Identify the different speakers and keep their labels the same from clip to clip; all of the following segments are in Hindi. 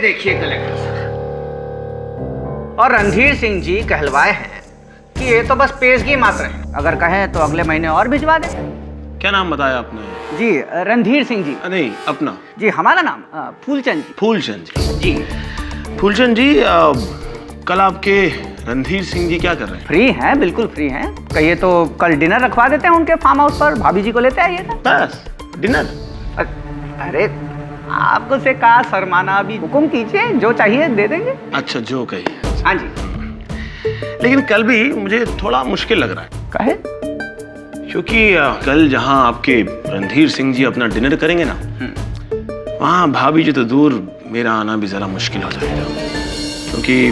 Speaker 1: देखिए कलेक्टर साहब, और रणधीर सिंह जी कहलवाए हैं कि ये तो बस पेशगी मात्र है, अगर कहें तो अगले महीने और भिजवा दें।
Speaker 2: क्या नाम बताया आपने?
Speaker 1: जी रणधीर सिंह जी।
Speaker 2: नहीं, अपना।
Speaker 1: जी हमारा नाम फूलचंद जी।
Speaker 2: फूलचंद जी।
Speaker 1: जी
Speaker 2: फूलचंद जी, कल आपके रणधीर सिंह जी क्या कर रहे हैं?
Speaker 1: फ्री हैं, बिल्कुल फ्री हैं। कहिए तो कल डिनर रखवा देते हैं उनके फार्म हाउस पर, भाभी जी को लेते आइए ना।
Speaker 2: बस डिनर?
Speaker 1: अरे आपको से कहा शर्माना, अभी हुक्म कीजिए, जो चाहिए दे देंगे।
Speaker 2: अच्छा, जो कहिए।
Speaker 1: हाँ जी।
Speaker 2: लेकिन कल भी मुझे थोड़ा मुश्किल लग रहा है।
Speaker 1: काहे?
Speaker 2: क्योंकि कल जहां आपके रणधीर सिंह जी अपना डिनर करेंगे ना, वहां भाभी जी तो दूर, मेरा आना भी जरा मुश्किल हो जाएगा। क्योंकि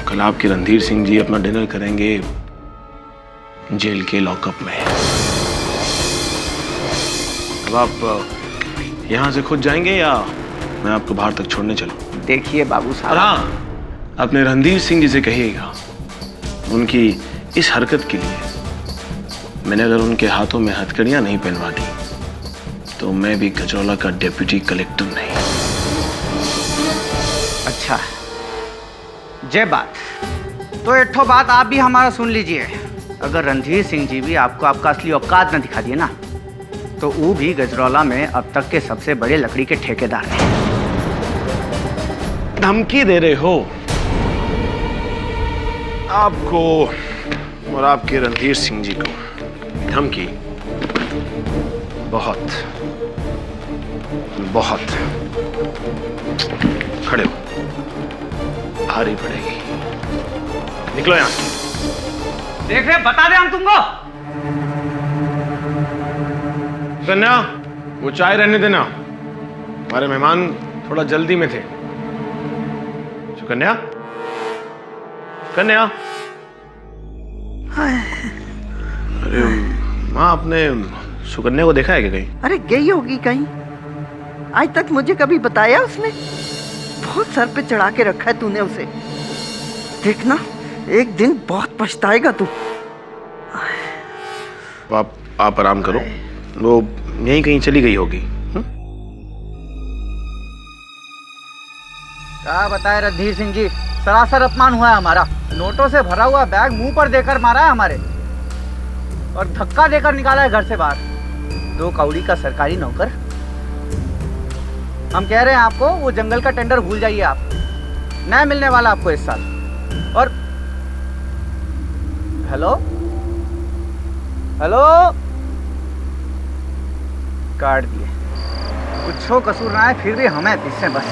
Speaker 2: कल आपके रणधीर सिंह जी अपना डिनर करेंगे जेल के लॉकअप में। अब आप यहाँ से खुद जाएंगे या मैं आपको बाहर तक छोड़ने चलूं?
Speaker 1: देखिए बाबू साहब।
Speaker 2: हाँ, अपने रणधीर सिंह जी से कहिएगा, उनकी इस हरकत के लिए मैंने अगर उनके हाथों में हथकड़ियां नहीं पहनवा दी तो मैं भी गजरौला का डिप्टी कलेक्टर नहीं।
Speaker 1: अच्छा, जय बात। तो एक ठो बात आप भी हमारा सुन लीजिए, अगर रणधीर सिंह जी भी आपको आपका असली औकात न दिखा दिए ना, तो वो भी गजरौला में अब तक के सबसे बड़े लकड़ी के ठेकेदार हैं।
Speaker 2: धमकी दे रहे हो? आपको और आपके रणधीर सिंह जी को धमकी बहुत बहुत खड़े हो, भारी पड़ेगी। निकलो यहां से।
Speaker 1: देख रहे, बता दे हम तुमको।
Speaker 2: कन्या, वो चाय रहने देना, हमारे मेहमान थोड़ा जल्दी में थे। कन्या, कन्या। अरे माँ, आपने सुकन्या को देखा है क्या कहीं?
Speaker 3: अरे गई होगी कहीं, आज तक मुझे कभी बताया उसने? बहुत सर पे चढ़ा के रखा है तूने उसे। देखना एक दिन बहुत पछताएगा तू।
Speaker 2: आप आराम करो, वो यहीं कहीं चली गई होगी।
Speaker 1: क्या बताए रणधीर सिंह जी, सरासर अपमान हुआ है हमारा। नोटों से भरा हुआ बैग मुंह पर देकर मारा है हमारे, और धक्का देकर निकाला है घर से बाहर। 2 कौड़ी का सरकारी नौकर। हम कह रहे हैं आपको, वो जंगल का टेंडर भूल जाइए आप, नया मिलने वाला आपको इस साल। और हेलो हेलो, काट दिए। कुछ कसूर ना है, फिर भी हमें पीछे बस।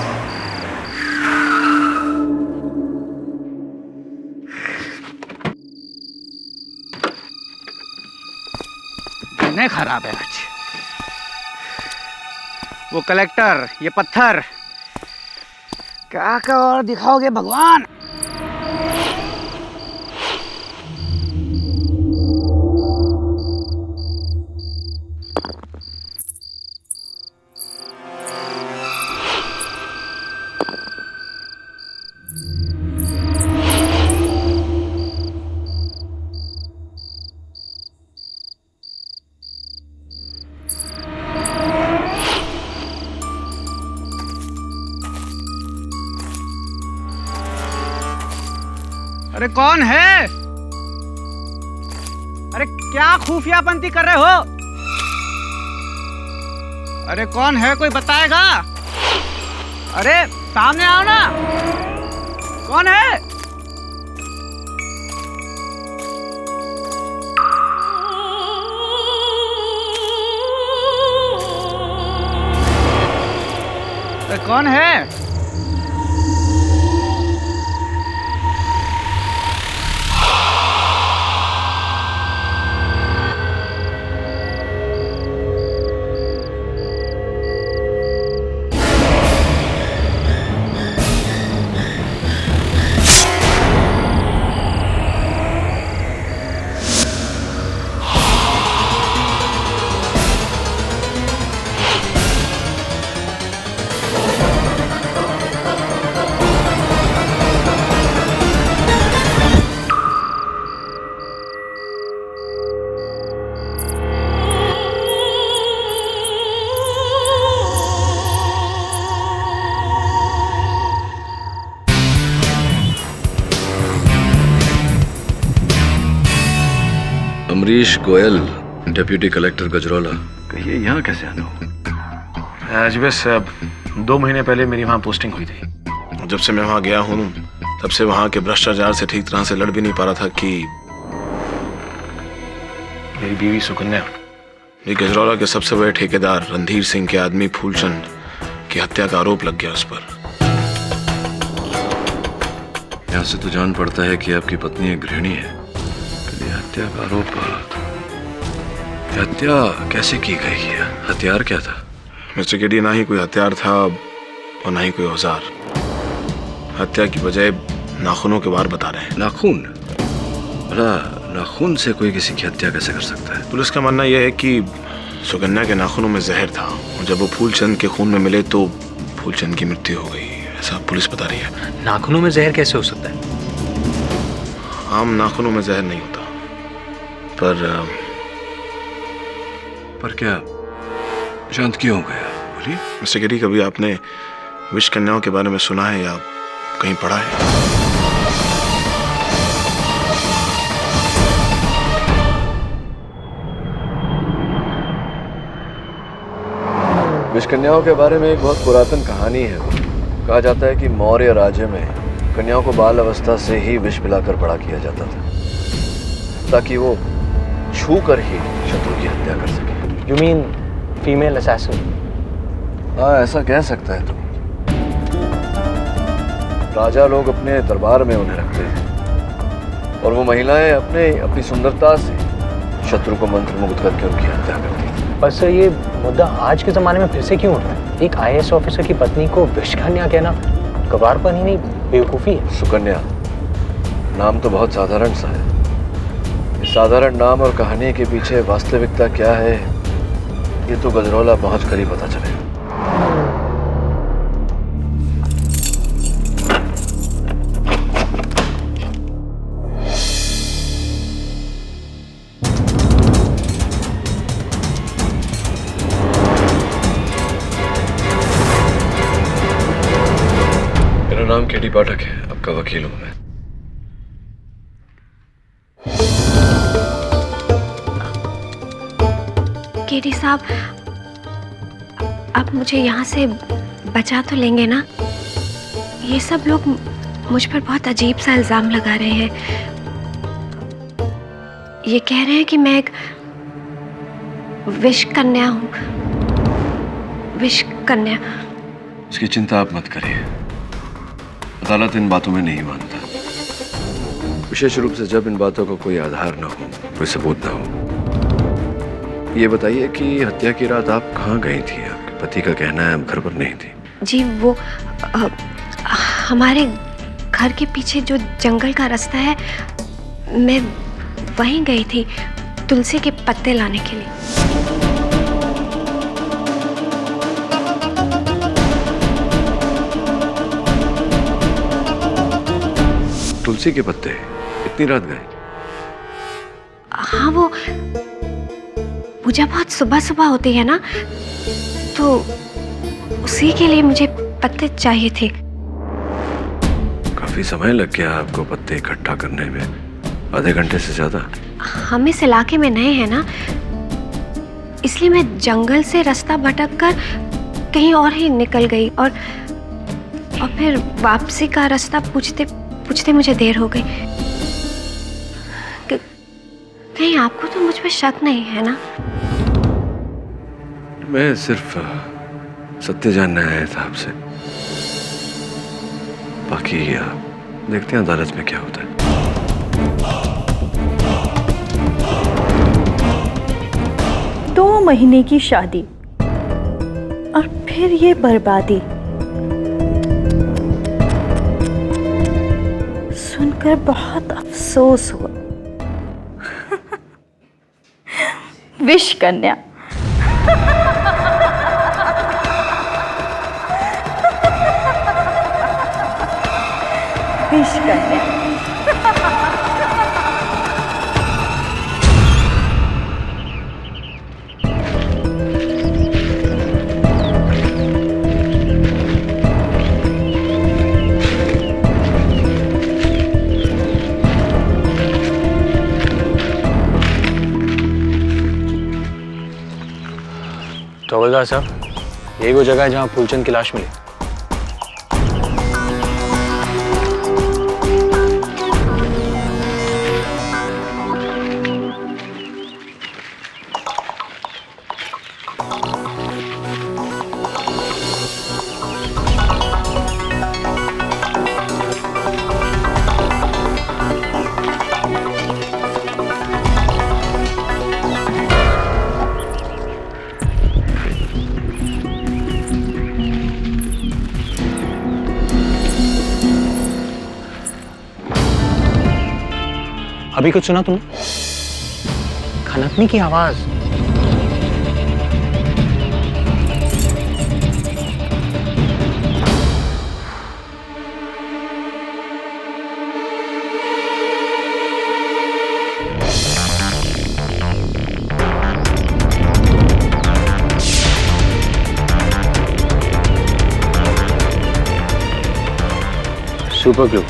Speaker 1: नहीं खराब है आज। वो कलेक्टर, ये पत्थर, क्या क्या और दिखाओगे भगवान। अरे कौन है? अरे क्या खुफियापंती कर रहे हो? अरे कौन है, कोई बताएगा? अरे सामने आओ ना, कौन है? अरे कौन है?
Speaker 4: Amrish Goyal, deputy collector Gajraula. कहिए यहाँ कैसे आना हो?
Speaker 2: आज बस 2 महीने पहले मेरी वहाँ पोस्टिंग हुई थी। जब से मैं वहाँ गया हूँ तब से वहाँ के भ्रष्टाचार से ठीक तरह से लड़ भी नहीं पा रहा था कि मेरी बीवी सुकन्या, ये गजरौला के सबसे बड़े ठेकेदार रणधीर सिंह के आदमी फूलचंद की हत्या का आरोप लग गया उस पर।
Speaker 4: यहाँ से तो जान पड़ता है कि आपकी पत्नी एक गृहिणी है। हत्या का आरोप, हत्या कैसे की गई है? हथियार क्या था?
Speaker 2: मिस्टर केडी, ना ही कोई हथियार था और ना ही कोई औजार। हत्या की बजाय नाखूनों के वार बता रहे हैं।
Speaker 4: नाखून? भला नाखून से कोई किसी की हत्या कैसे कर सकता है?
Speaker 2: पुलिस का मानना यह है कि सुकन्या के नाखूनों में जहर था और जब वो फूलचंद के खून में मिले तो फूलचंद की मृत्यु हो गई, ऐसा पुलिस बता रही है।
Speaker 5: नाखूनों में जहर कैसे हो सकता है?
Speaker 2: आम नाखूनों में जहर नहीं होता,
Speaker 4: पर क्या शांत क्यों हो गया? बोलिए।
Speaker 2: मिस्टर केडी, कभी आपने विष कन्याओं के बारे में सुना है या कहीं पढ़ा है?
Speaker 4: विष कन्याओं के बारे में एक बहुत पुरातन कहानी है। कहा जाता है कि मौर्य राज्य में कन्याओं को बाल अवस्था से ही विष पिलाकर बड़ा किया जाता था ताकि वो छू कर ही शत्रु की हत्या कर सके।
Speaker 5: You mean female assassin?
Speaker 4: हाँ, ऐसा कह सकता है तू। राजा लोग अपने दरबार में उन्हें रखते थे और वो महिलाएं अपनी सुंदरता से शत्रु को मंत्र मुग्ध करके उनकी हत्या करती थी।
Speaker 5: पर सर, ये मुद्दा आज के ज़माने में फिर से क्यों उठता है? एक IAS ऑफिसर की पत्नी को विषकन्या कहना गवारपन ही नहीं, बेवकूफ़ी है।
Speaker 4: सुकन्या नाम तो बहुत साधारण सा है। इस साधारण नाम और कहानी के पीछे वास्तविकता क्या है, ये तो गजरौला पहुंच कर ही पता चलेगा। मेरा नाम केडी पाठक है, आपका वकील हूं मैं।
Speaker 6: केडी साहब, आप मुझे यहाँ से बचा तो लेंगे ना? ये सब लोग मुझ पर बहुत अजीब सा इल्ज़ाम लगा रहे हैं। ये कह रहे हैं कि मैं एक विष कन्या हूँ। विष कन्या?
Speaker 4: इसकी चिंता आप मत करिए, अदालत इन बातों में नहीं मानता, विशेष रूप से जब इन बातों का कोई आधार ना हो, कोई सबूत ना हो। ये बताइए कि हत्या की रात आप कहाँ गई थी? आपके पति का कहना है आप घर पर नहीं थी।
Speaker 6: जी, वो हमारे घर के पीछे जो जंगल का रास्ता है, मैं वहीं गई थी तुलसी के पत्ते लाने के लिए।
Speaker 4: तुलसी के पत्ते? इतनी रात गए?
Speaker 6: हाँ, वो पूजा बहुत सुबह सुबह होती है ना, तो उसी के लिए मुझे पत्ते चाहिए थे।
Speaker 4: काफी समय लग गया आपको पत्ते इकट्ठा करने में, आधे घंटे से ज्यादा।
Speaker 6: हम इस इलाके में नए हैं ना, इसलिए मैं जंगल से रास्ता भटक कर कहीं और ही निकल गई और फिर वापसी का रास्ता पूछते पूछते मुझे देर हो गई। कहीं आपको तो मुझ पर शक नहीं है ना?
Speaker 4: मैं सिर्फ सत्य जानने आया था आपसे, बाकी देखते हैं अदालत में क्या होता है।
Speaker 7: 2 महीने की शादी और फिर ये बर्बादी, सुनकर बहुत अफसोस हुआ। विष कन्या। विष कन्या।
Speaker 5: तो हवलदार साहब, यही वो जगह है जहाँ फूलचंद की लाश मिली। अभी कुछ सुना तुमने? खनकने की आवाज। Super glue.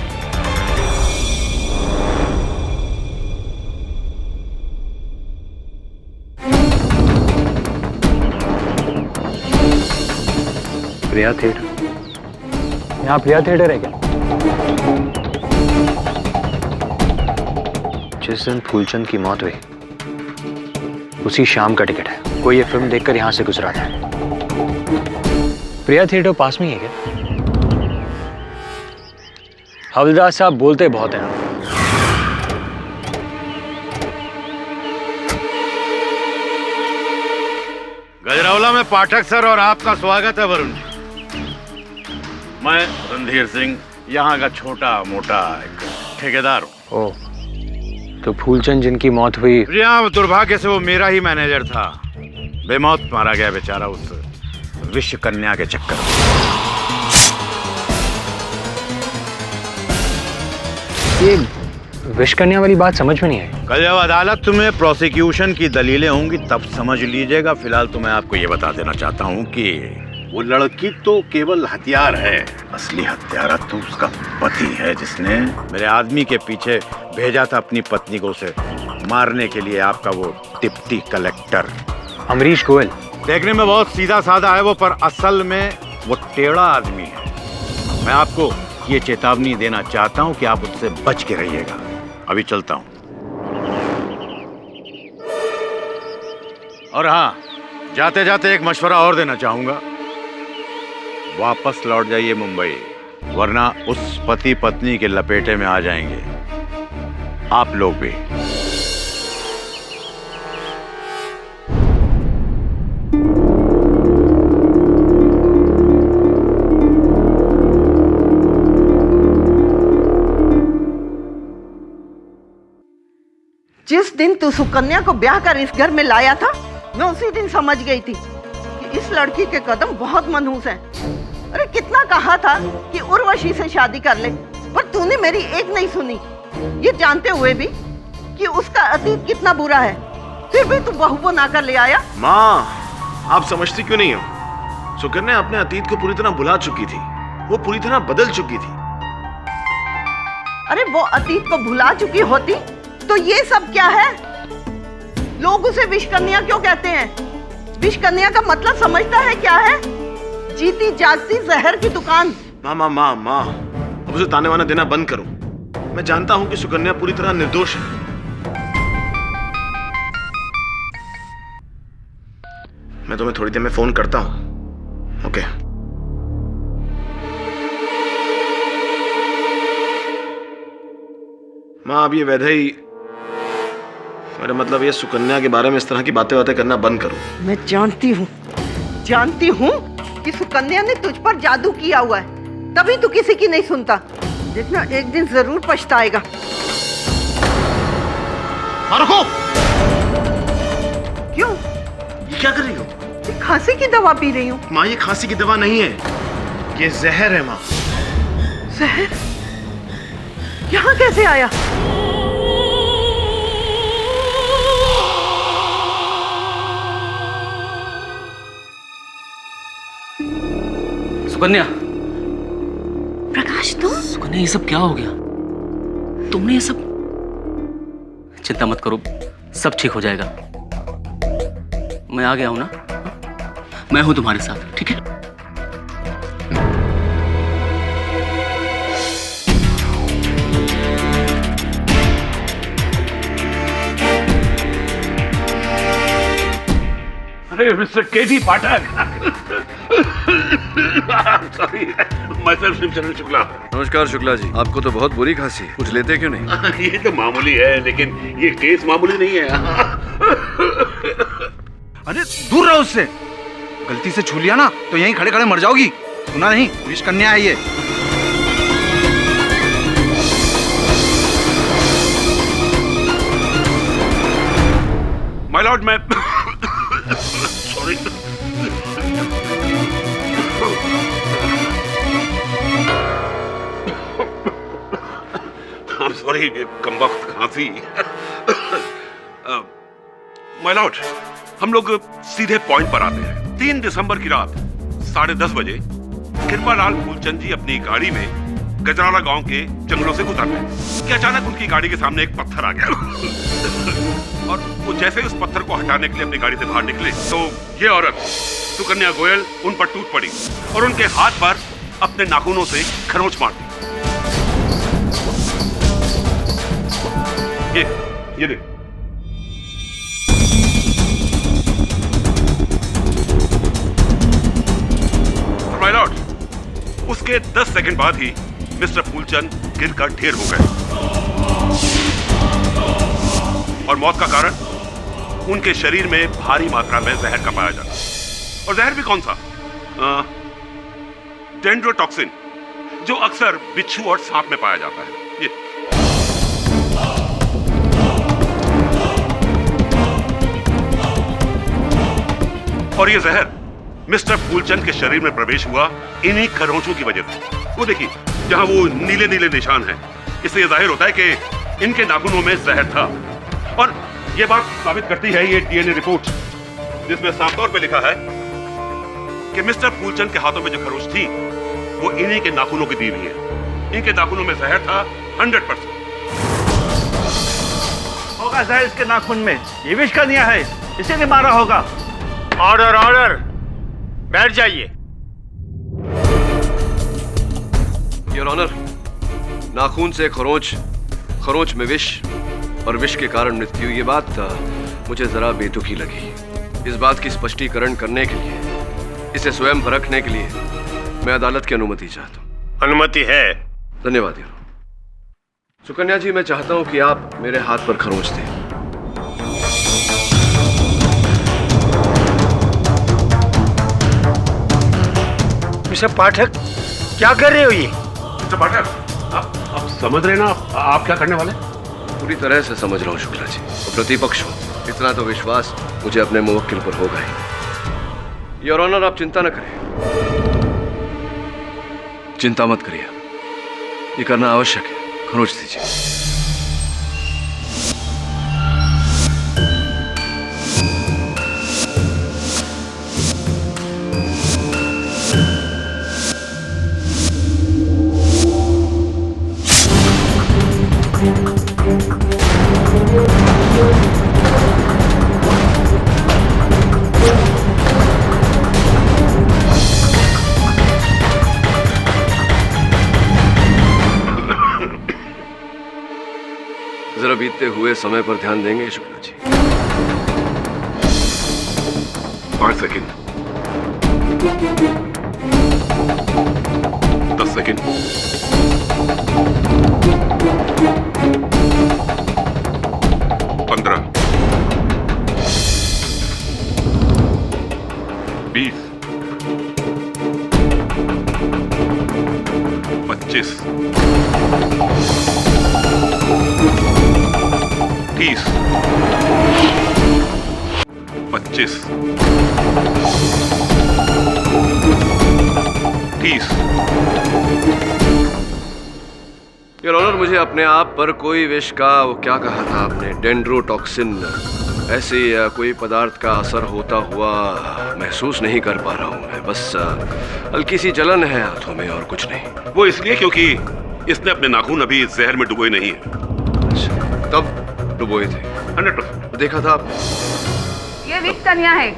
Speaker 5: प्रिया थिएटर। यहाँ प्रिया थिएटर है क्या? जिस दिन फूलचंद की मौत हुई उसी शाम का टिकट है। कोई ये फिल्म देखकर यहाँ से गुजरा था। प्रिया थिएटर पास में ही है क्या? हवलदार साहब बोलते बहुत हैं।
Speaker 8: गजरौला में पाठक सर और आपका स्वागत है वरुण जी। मैं रणधीर सिंह, यहाँ का छोटा मोटा एक ठेकेदार हूँ।
Speaker 5: ओह, तो फूलचंद जिनकी मौत हुई।
Speaker 8: यहाँ दुर्भाग्य से वो मेरा ही मैनेजर था। बेमौत मारा गया बेचारा उस विश्व कन्या के चक्कर में।
Speaker 5: ये विश्व कन्या वाली बात समझ में नहीं आई।
Speaker 8: कल जब अदालत तुम्हें प्रोसिक्यूशन की दलीलें होंगी तब समझ लीजिएगा। फिलहाल तो मैं आपको ये बता देना चाहता हूँ कि वो लड़की तो केवल हथियार है, असली हत्यारा तो उसका पति है, जिसने मेरे आदमी के पीछे भेजा था अपनी पत्नी को उसे मारने के लिए। आपका वो डिप्टी कलेक्टर
Speaker 5: अमरीश गोयल।
Speaker 8: देखने में बहुत सीधा साधा है वो, पर असल में वो टेढ़ा आदमी है। मैं आपको ये चेतावनी देना चाहता हूँ कि आप उससे बच के रहिएगा। अभी चलता हूँ। और हाँ, जाते जाते एक मशवरा और देना चाहूंगा। वापस लौट जाइए मुंबई, वरना उस पति पत्नी के लपेटे में आ जाएंगे आप लोग भी।
Speaker 3: जिस दिन तू सुकन्या को ब्याह कर इस घर में लाया था, मैं उसी दिन समझ गई थी कि इस लड़की के कदम बहुत मनहूस हैं। अरे कितना कहा था कि उर्वशी से शादी कर ले, पर तूने मेरी एक नहीं सुनी। ये जानते हुए भी कि उसका अतीत कितना बुरा है, फिर भी तू बहू बना कर ले आया।
Speaker 2: माँ, आप समझती क्यों नहीं हो? सुकन्या अपने अतीत को पूरी तरह भुला चुकी थी। वो पूरी तरह बदल चुकी थी।
Speaker 3: अरे वो अतीत को भुला चुकी होती तो ये सब क्या है? लोग उसे विष कन्या क्यों कहते हैं? विष कन्या का मतलब समझता है क्या है? जीती जागती जहर की दुकान।
Speaker 2: माँ माँ माँ माँ, अब उसे ताने वाना देना बंद करो। मैं जानता हूँ कि सुकन्या पूरी तरह निर्दोष है। मैं तुम्हें थोड़ी देर में फोन करता हूँ। ओके। माँ, अब ये वैधई, मेरा मतलब ये सुकन्या के बारे में इस तरह की बातें करना बंद करो।
Speaker 3: मैं जानती हूँ कि सुकन्या ने तुझ पर जादू किया हुआ है, तभी तू किसी की नहीं सुनता। देखना एक दिन जरूर पछताएगा।
Speaker 2: रुको।
Speaker 3: क्यों?
Speaker 2: ये क्या कर रही हो?
Speaker 3: ये खांसी की दवा पी रही हूँ।
Speaker 2: माँ, ये खांसी की दवा नहीं है, ये जहर है माँ।
Speaker 3: जहर? यहाँ कैसे आया?
Speaker 9: सुकन्या।
Speaker 6: प्रकाश, तुम?
Speaker 9: सुकन्या, ये सब क्या हो गया? तुमने ये सब? चिंता मत करो, सब ठीक हो जाएगा। मैं आ गया हूं ना। मैं हूं तुम्हारे साथ, ठीक है?
Speaker 8: अरे मिस्टर केटी पाठक, सॉरी, मैं सिर्फ शिवचरण शुक्ला।
Speaker 4: नमस्कार शुक्ला जी, आपको तो बहुत बुरी खांसी, कुछ लेते क्यों नहीं?
Speaker 8: ये तो मामूली है, लेकिन ये केस मामूली नहीं है।
Speaker 1: अरे दूर रहो उससे, गलती से छू लिया ना तो यहीं खड़े खड़े मर जाओगी। सुना नहीं, विष कन्या है ये।
Speaker 8: माय लॉर्ड, मैं सॉरी, I'm sorry, कमबख्त खांसी। माय लॉर्ड, हम लोग सीधे पॉइंट पर आते हैं। 3 दिसंबर की रात 10:30 बजे कृपालाल फूलचंद जी अपनी गाड़ी में गजराला गांव के जंगलों से गुजर रहे कि अचानक उनकी गाड़ी के सामने एक पत्थर आ गया और वो जैसे ही उस पत्थर को हटाने के लिए अपनी गाड़ी से बाहर निकले तो ये औरत सुकन्या गोयल उन पर टूट पड़ी और उनके हाथ पर अपने नाखूनों से खरोंच मार दी। ये देख। माय लॉर्ड, उसके 10 सेकंड बाद ही मिस्टर फूलचंद गिरकर ढेर हो गए और मौत का कारण उनके शरीर में भारी मात्रा में जहर का पाया जाता। और जहर भी कौन सा? डेंड्रोटॉक्सिन, जो अक्सर बिच्छू और सांप में पाया जाता है। ये और ये जहर मिस्टर फूलचंद के शरीर में प्रवेश हुआ इन्हीं खरोंचों की वजह से। वो देखिए, जहां वो नीले नीले निशान हैं, इससे यह जाहिर होता है कि इनके नाखूनों में जहर था। और यह बात साबित करती है ये डीएनए रिपोर्ट, जिसमें साफ तौर पे लिखा है कि मिस्टर फूलचंद के हाथों में जो खरोंच थी वो इन्हीं के नाखूनों की दी हुई है। इनके नाखूनों में जहर था 100%।
Speaker 10: होगा जहर इसके नाखून में, ये विष कन्या है, इसीलिए मारा होगा।
Speaker 11: ऑर्डर ऑर्डर, बैठ जाइए।
Speaker 4: योर ऑनर, नाखून से खरोंच, खरोंच में विष और विष के कारण मृत्यु, ये बात मुझे जरा बेतुकी लगी। इस बात की स्पष्टीकरण करने के लिए, इसे स्वयं परखने के लिए मैं अदालत की अनुमति चाहता हूँ।
Speaker 11: अनुमति है।
Speaker 4: धन्यवाद योर ऑनर। सुकन्या जी, मैं चाहता हूँ कि आप मेरे हाथ पर खरोंच दें।
Speaker 11: मिस्टर पाठक, क्या कर रहे हो ये?
Speaker 8: मिस्टर पाठक, आप समझ रहे ना आप क्या करने वाले?
Speaker 4: पूरी तरह से समझ रहा हूँ शुक्ला जी, और प्रतिपक्ष हूँ, इतना तो विश्वास मुझे अपने मुवक्किल पर होगा ही। योर ऑनर, आप चिंता न करें, चिंता मत करिए, ये करना आवश्यक है। खरोंच दीजिए। जरा बीतते हुए समय पर ध्यान देंगे Shukla ji?
Speaker 8: 5 second, 10 second, 15, 20, 25, 30, 25, 30।
Speaker 4: Your honour, मुझे अपने आप पर कोई विष का, वो क्या कहा था आपने, डेंड्रोटॉक्सिन, ऐसे कोई पदार्थ का असर होता हुआ महसूस नहीं कर पा रहा हूँ मैं। बस हल्की सी जलन है हाथों में और कुछ नहीं।
Speaker 8: वो इसलिए क्योंकि इसने अपने नाखून अभी जहर में डुबोए नहीं है।
Speaker 4: तब डुबोए थे?
Speaker 8: 100%।
Speaker 4: देखा था आपने?
Speaker 12: ये विष कन्या है,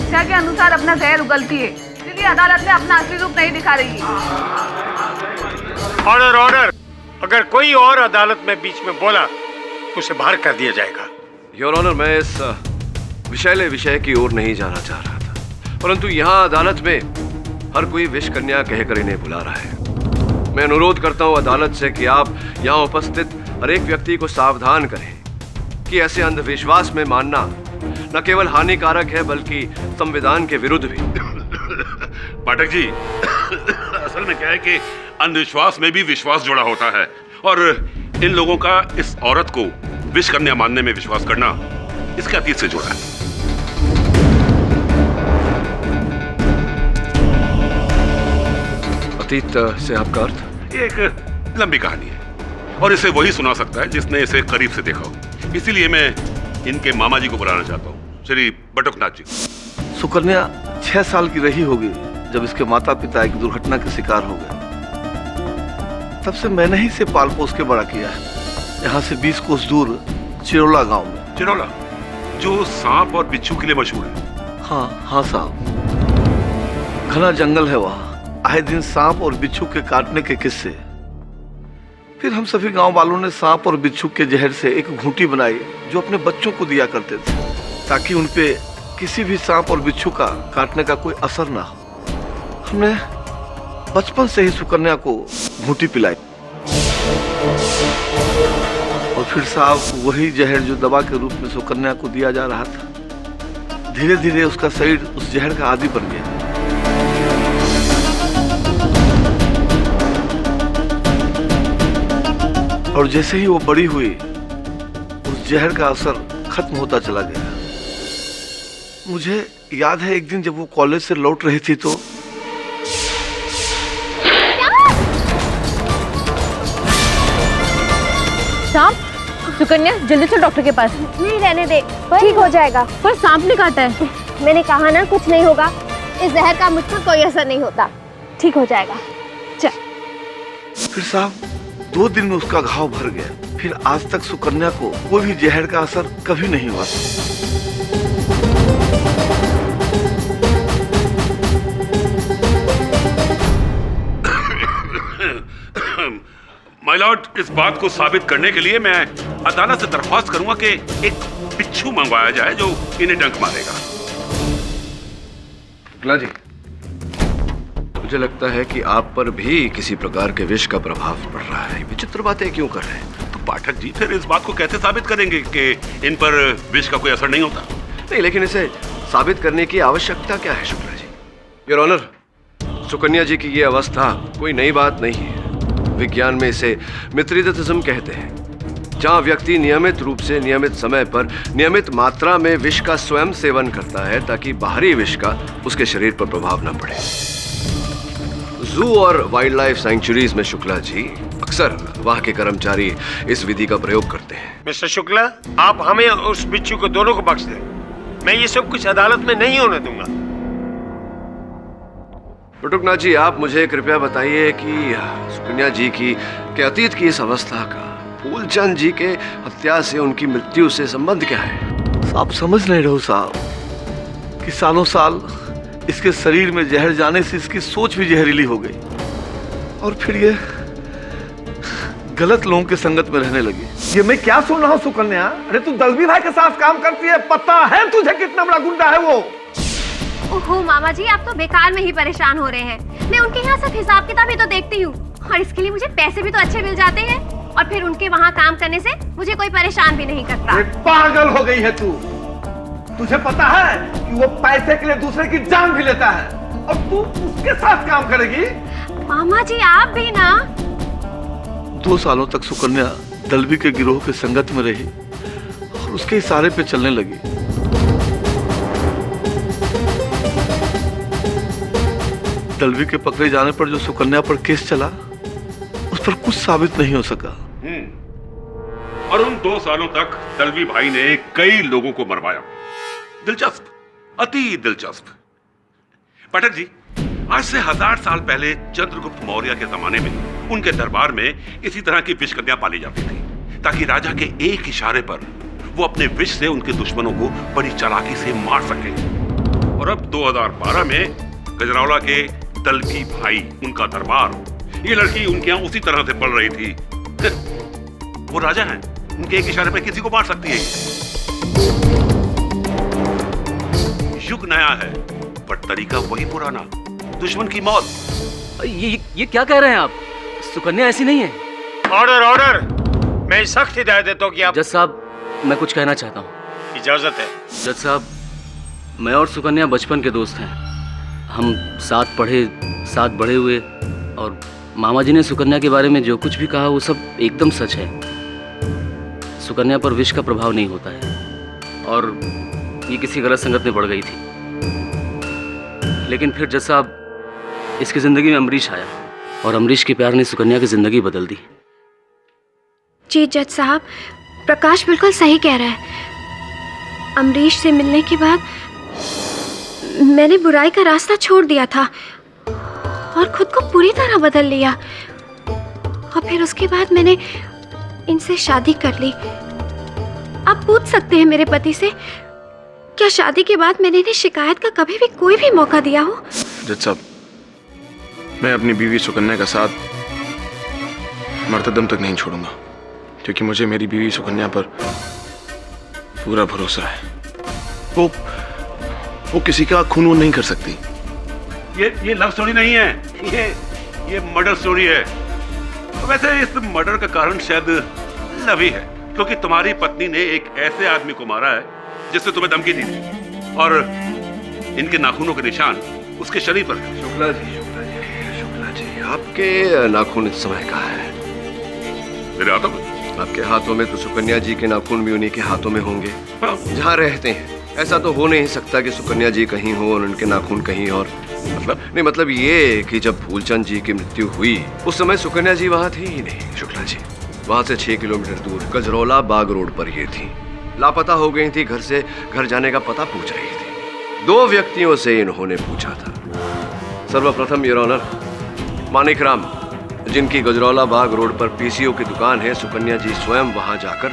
Speaker 12: शिक्षा के अनुसार अपना जहर उगलती है, इसलिए अदालत में अपना असली रूप नहीं दिखा रही है।
Speaker 11: Order order. अगर कोई और अदालत में बीच में बोला तो उसे बाहर कर दिया जाएगा।
Speaker 4: योर ऑनर, मैं इस विषैले विषय की ओर नहीं जाना चाह रहा था, परंतु यहाँ अदालत में हर कोई विष कन्या कहकर इन्हें बुला रहा है। मैं अनुरोध करता हूँ अदालत से कि आप यहाँ उपस्थित हर एक व्यक्ति को सावधान करें कि ऐसे अंधविश्वास में मानना न केवल हानिकारक है बल्कि संविधान के विरुद्ध भी।
Speaker 13: पाठक जी, असल में क्या है कि अंधविश्वास में भी विश्वास जुड़ा होता है, और इन लोगों का इस औरत को विष कन्या मानने में विश्वास करना इसके अतीत से जुड़ा है।
Speaker 4: अतीत से आपका अर्थ?
Speaker 13: ये एक लंबी कहानी है और इसे वही सुना सकता है जिसने इसे करीब से देखा हो। इसीलिए मैं इनके मामा जी को बुलाना चाहता हूँ, श्री बटुकनाथ जी।
Speaker 14: सुकन्या 6 साल की रही होगी जब इसके माता पिता एक दुर्घटना के शिकार हो गए। तब से मैंने ही इसे पाल पोस के बड़ा किया है, यहाँ से 20 कोस दूर चिरोला गांव में।
Speaker 13: चिरोला जो सांप और बिच्छू के लिए मशहूर है?
Speaker 14: हाँ साहब, घना जंगल है वहाँ, आए दिन सांप और बिच्छू के काटने के किस्से। फिर हम सभी गांव वालों ने सांप और बिच्छू के जहर से एक घूंटी बनाई जो अपने बच्चों को दिया करते थे, ताकि उनपे किसी भी सांप और बिच्छू का काटने का कोई असर ना हो। हमने बचपन से ही सुकन्या को घूंटी पिलाई, और फिर साहब वही जहर जो दवा के रूप में सुकन्या को दिया जा रहा था, धीरे धीरे उसका शरीर उस जहर का आदी बन गया। और जैसे ही वो बड़ी हुई, उस जहर का असर खत्म होता चला गया। मुझे याद है एक दिन जब वो कॉलेज से लौट रही थी तो
Speaker 7: सांप, सुकन्या जल्दी से डॉक्टर के पास।
Speaker 6: नहीं, रहने दे, ठीक हो जाएगा।
Speaker 7: पर सांप ने काटा है।
Speaker 6: मैंने कहा ना, कुछ नहीं होगा। इस जहर का मुझ पर कोई असर नहीं होता, ठीक हो जाएगा। चल।
Speaker 14: फिर साहब 2 दिन में उसका घाव भर गया। फिर आज तक सुकन्या को कोई भी जहर का असर कभी नहीं हुआ।
Speaker 13: माय लॉर्ड, इस बात को साबित करने के लिए मैं अदालत से दरख्वास्त करूंगा कि एक बिच्छू मंगवाया जाए जो इन्हें डंक मारेगा।
Speaker 4: शुक्ला जी, मुझे लगता है कि आप पर भी किसी प्रकार के विष का प्रभाव पड़ रहा है। विचित्र बातें क्यों कर रहे हैं?
Speaker 13: तो पाठक जी, फिर इस बात को कैसे साबित करेंगे कि इन पर विष का कोई असर नहीं होता?
Speaker 4: नहीं, लेकिन इसे साबित करने की आवश्यकता क्या है शुक्ला जी? योर ऑनर, सुकन्या जी की ये अवस्था कोई नई बात नहीं है। विज्ञान में इसे मिथ्रिदिज्म कहते हैं, जहाँ व्यक्ति नियमित रूप से नियमित समय पर नियमित मात्रा में विष का स्वयं सेवन करता है ताकि बाहरी विष का उसके शरीर पर प्रभाव न पड़े। जू और वाइल्ड लाइफ सैंक्चुरीज में शुक्ला जी अक्सर वहाँ के कर्मचारी इस विधि का प्रयोग करते हैं।
Speaker 11: मिस्टर शुक्ला, आप हमें और उस बिच्छू को दोनों को बख्श दें। मैं ये सब कुछ अदालत में नहीं होने दूंगा।
Speaker 4: बटुकनाथ जी, आप मुझे कृपया बताइए कि सुकन्या जी की के अतीत की इस अवस्था का फूलचंद जी के हत्या से उनकी मृत्यु से संबंध क्या है?
Speaker 14: आप समझ नहीं रहो साहब कि सालों साल इसके शरीर में जहर जाने से इसकी सोच भी जहरीली हो गई, और फिर ये गलत लोगों के संगत में रहने लगी।
Speaker 15: ये मैं क्या सुन रहा हूँ सुकन्या? अरे तू दलवी भाई के साथ काम करती है, पता है तुझे कितना बड़ा गुंडा है वो।
Speaker 6: ओहो मामा जी, आप तो बेकार में ही परेशान हो रहे हैं। मैं उनके यहाँ सब हिसाब किताब ही तो देखती हूँ, और इसके लिए मुझे पैसे भी तो अच्छे मिल जाते हैं, और फिर उनके वहाँ काम करने से मुझे कोई परेशान भी नहीं करता।
Speaker 15: पागल हो गई है तू। तुझे पता है कि वो पैसे के लिए दूसरे की जान भी लेता है, और तू उसके साथ काम करेगी?
Speaker 6: मामा जी आप भी ना।
Speaker 14: 2 सालों तक सुकन्या दलवी के गिरोह के संगत में रही और उसके इशारे पे चलने लगी। दलवी के पकड़े जाने पर जो सुकन्या पर केस चला, उस पर कुछ साबित नहीं हो सका।
Speaker 13: और उन 2 सालों तक दलवी भाई ने कई लोगों को मरवाया। दिलचस्प, अति दिलचस्प। पाठक जी, आज से 1000 साल पहले चंद्रगुप्त मौर्य के जमाने में उनके दरबार में इसी तरह की विष कन्या पाली जाती थी, ताकि राजा के एक इशारे पर वो अपने विष से उनके दुश्मनों को बड़ी चालाकी से मार सके। और अब 2012 में गजरौला के दलकी भाई, उनका दरबार, ये लड़की उनके यहाँ उसी तरह से पल रही थी। वो राजा हैं, उनके एक इशारे पे किसी को मार सकती है। युग नया है पर तरीका वही पुराना, दुश्मन की मौत।
Speaker 16: ये क्या कह रहे हैं आप? सुकन्या ऐसी नहीं है।
Speaker 11: ऑर्डर ऑर्डर, मैं सख्त हिदायत देता हूँ कि आप।
Speaker 16: जज साहब, मैं कुछ कहना चाहता हूँ।
Speaker 11: इजाजत है।
Speaker 16: जज साहब, मैं और सुकन्या बचपन के दोस्त हैं। हम साथ पढ़े, साथ बड़े हुए, और मामा जी ने सुकन्या के बारे में जो कुछ भी कहा वो सब एकदम सच है। सुकन्या पर विष का प्रभाव नहीं होता है और ये किसी गलत संगत में पड़ गई थी। लेकिन फिर जज साहब, इसकी जिंदगी में अमरीश आया और अमरीश के प्यार ने सुकन्या की जिंदगी बदल दी।
Speaker 6: जी जज साहब, प्रकाश बिल्कुल सही कह रहा है। अमरीश से मिलने के बाद मैंने बुराई का रास्ता छोड़ दिया था और खुद को पूरी तरह बदल लिया। और फिर उसके बाद मैंने इनसे शादी कर ली। आप पूछ सकते हैं मेरे पति से, क्या शादी के बाद मैंने इन्हें शिकायत का कभी भी कोई भी मौका दिया हो?
Speaker 2: जज साहब, मैं अपनी बीवी सुकन्या का साथ मरते दम तक नहीं छोड़ूंगा, क्योंकि मुझे मेरी बीवी सुकन्या पर पूरा भरोसा है। वो किसी का खून नहीं कर सकती।
Speaker 13: ये लव स्टोरी नहीं है, ये मर्डर स्टोरी है। वैसे इस मर्डर का कारण शायद लव ही है, क्योंकि तुम्हारी पत्नी ने एक ऐसे आदमी को मारा है जिसने तुम्हें धमकी दी थी, और इनके नाखूनों के निशान उसके शरीर पर।
Speaker 4: शुक्ला जी, आपके नाखून इस समय कहाँ है?
Speaker 13: मेरे हाथों में।
Speaker 4: आपके हाथों में तो सुकन्या जी के नाखून भी उन्हीं के हाथों में होंगे जहाँ रहते हैं। ऐसा तो हो नहीं सकता कि सुकन्या जी कहीं हो और उनके नाखून कहीं और। मतलब ये कि जब फूलचंद जी की मृत्यु हुई उस समय सुकन्या जी वहाँ थी ही नहीं। शुक्ला जी, वहाँ से 6 किलोमीटर दूर गजरौला बाग रोड पर ये थी। लापता हो गई थी, घर से घर जाने का पता पूछ रही थी। 2 व्यक्तियों से इन्होंने पूछा था। सर्वप्रथम योर ऑनर, मानिक राम, जिनकी गजरौला बाग रोड पर पीसीओ की दुकान है, सुकन्या जी स्वयं वहां जाकर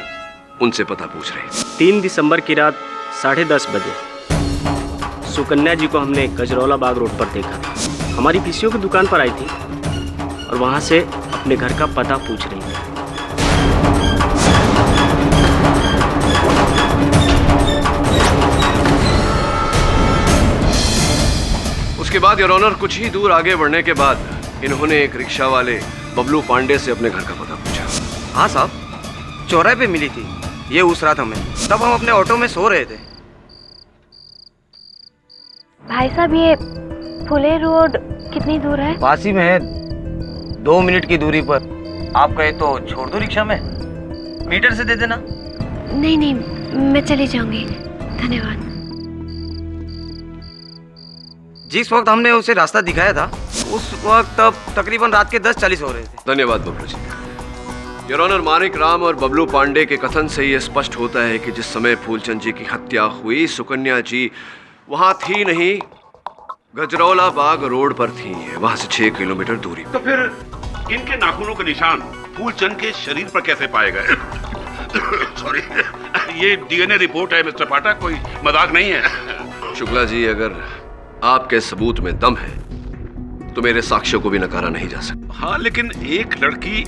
Speaker 4: उनसे पता पूछ रही थी।
Speaker 17: 3 दिसंबर की रात 10:30 बजे सुकन्या जी को हमने गजरौला बाग रोड पर देखा था। हमारी पीसीओ की दुकान पर आई थी और वहां से अपने घर का पता पूछ रही थी।
Speaker 4: उसके बाद योर ऑनर, कुछ ही दूर आगे बढ़ने के बाद इन्होंने एक रिक्शा वाले बबलू पांडे से अपने घर का पता पूछा।
Speaker 18: हाँ साहब, चौराहे पे मिली थी ये उस रात हमें। तब हम अपने ऑटो में सो रहे थे।
Speaker 6: भाई साहब, ये फुले रोड कितनी दूर है?
Speaker 18: पास ही में है, 2 मिनट की दूरी पर। आप कहे तो छोड़ दो रिक्शा में, मीटर से दे देना।
Speaker 6: नहीं नहीं, मैं चली जाऊंगी, धन्यवाद।
Speaker 18: जिस वक्त हमने उसे रास्ता दिखाया था उस वक्त तब तकरीबन रात के 10:40 हो रहे थे।
Speaker 4: धन्यवाद बबलू जी। योर ऑनर, मानिक राम और बबलू पांडे के कथन से यह स्पष्ट होता है कि जिस समय फूलचंद जी की हत्या हुई, सुकन्या जी वहां थी नहीं, गजरौला बाग रोड पर थी, वहां से 6 किलोमीटर दूरी।
Speaker 13: तो फिर इनके नाखूनों के निशान फूलचंद के शरीर पर कैसे पाए गए? सॉरी, ये डीएनए रिपोर्ट है मिस्टर पाठक, कोई मजाक नहीं है।
Speaker 4: शुक्ला जी, अगर आपके सबूत में दम है तो मेरे साक्ष्यों को भी नकारा नहीं जा सकता।
Speaker 13: हाँ, लेकिन एक लड़की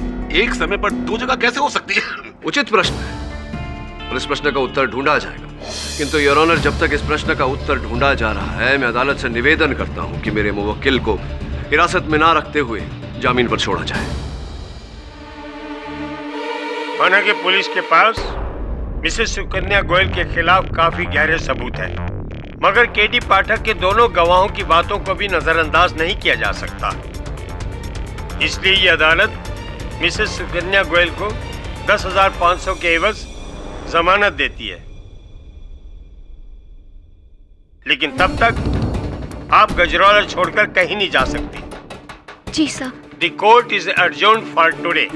Speaker 13: एक समय पर 2 जगह कैसे हो सकती है?
Speaker 4: उचित प्रश्न है और इस प्रश्न का उत्तर ढूंढा जाएगा। किंतु योर ऑनर, जब तक इस प्रश्न का उत्तर ढूंढा जा रहा है, मैं अदालत से निवेदन करता हूं कि मेरे मुवक्किल को हिरासत में ना रखते हुए जामीन पर छोड़ा जाए।
Speaker 11: माना कि पुलिस के पास मिसेस सुकन्या गोयल के खिलाफ काफी गहरे सबूत हैं, मगर केडी पाठक के दोनों गवाहों की बातों को भी नजरअंदाज नहीं किया जा सकता। इसलिए ये अदालत मिसेस सुकन्या गोयल को 10,500 के एवज जमानत देती है। लेकिन तब तक आप गजरौला छोड़कर कहीं नहीं जा सकती।
Speaker 6: जी sir.
Speaker 11: The court is adjourned for today.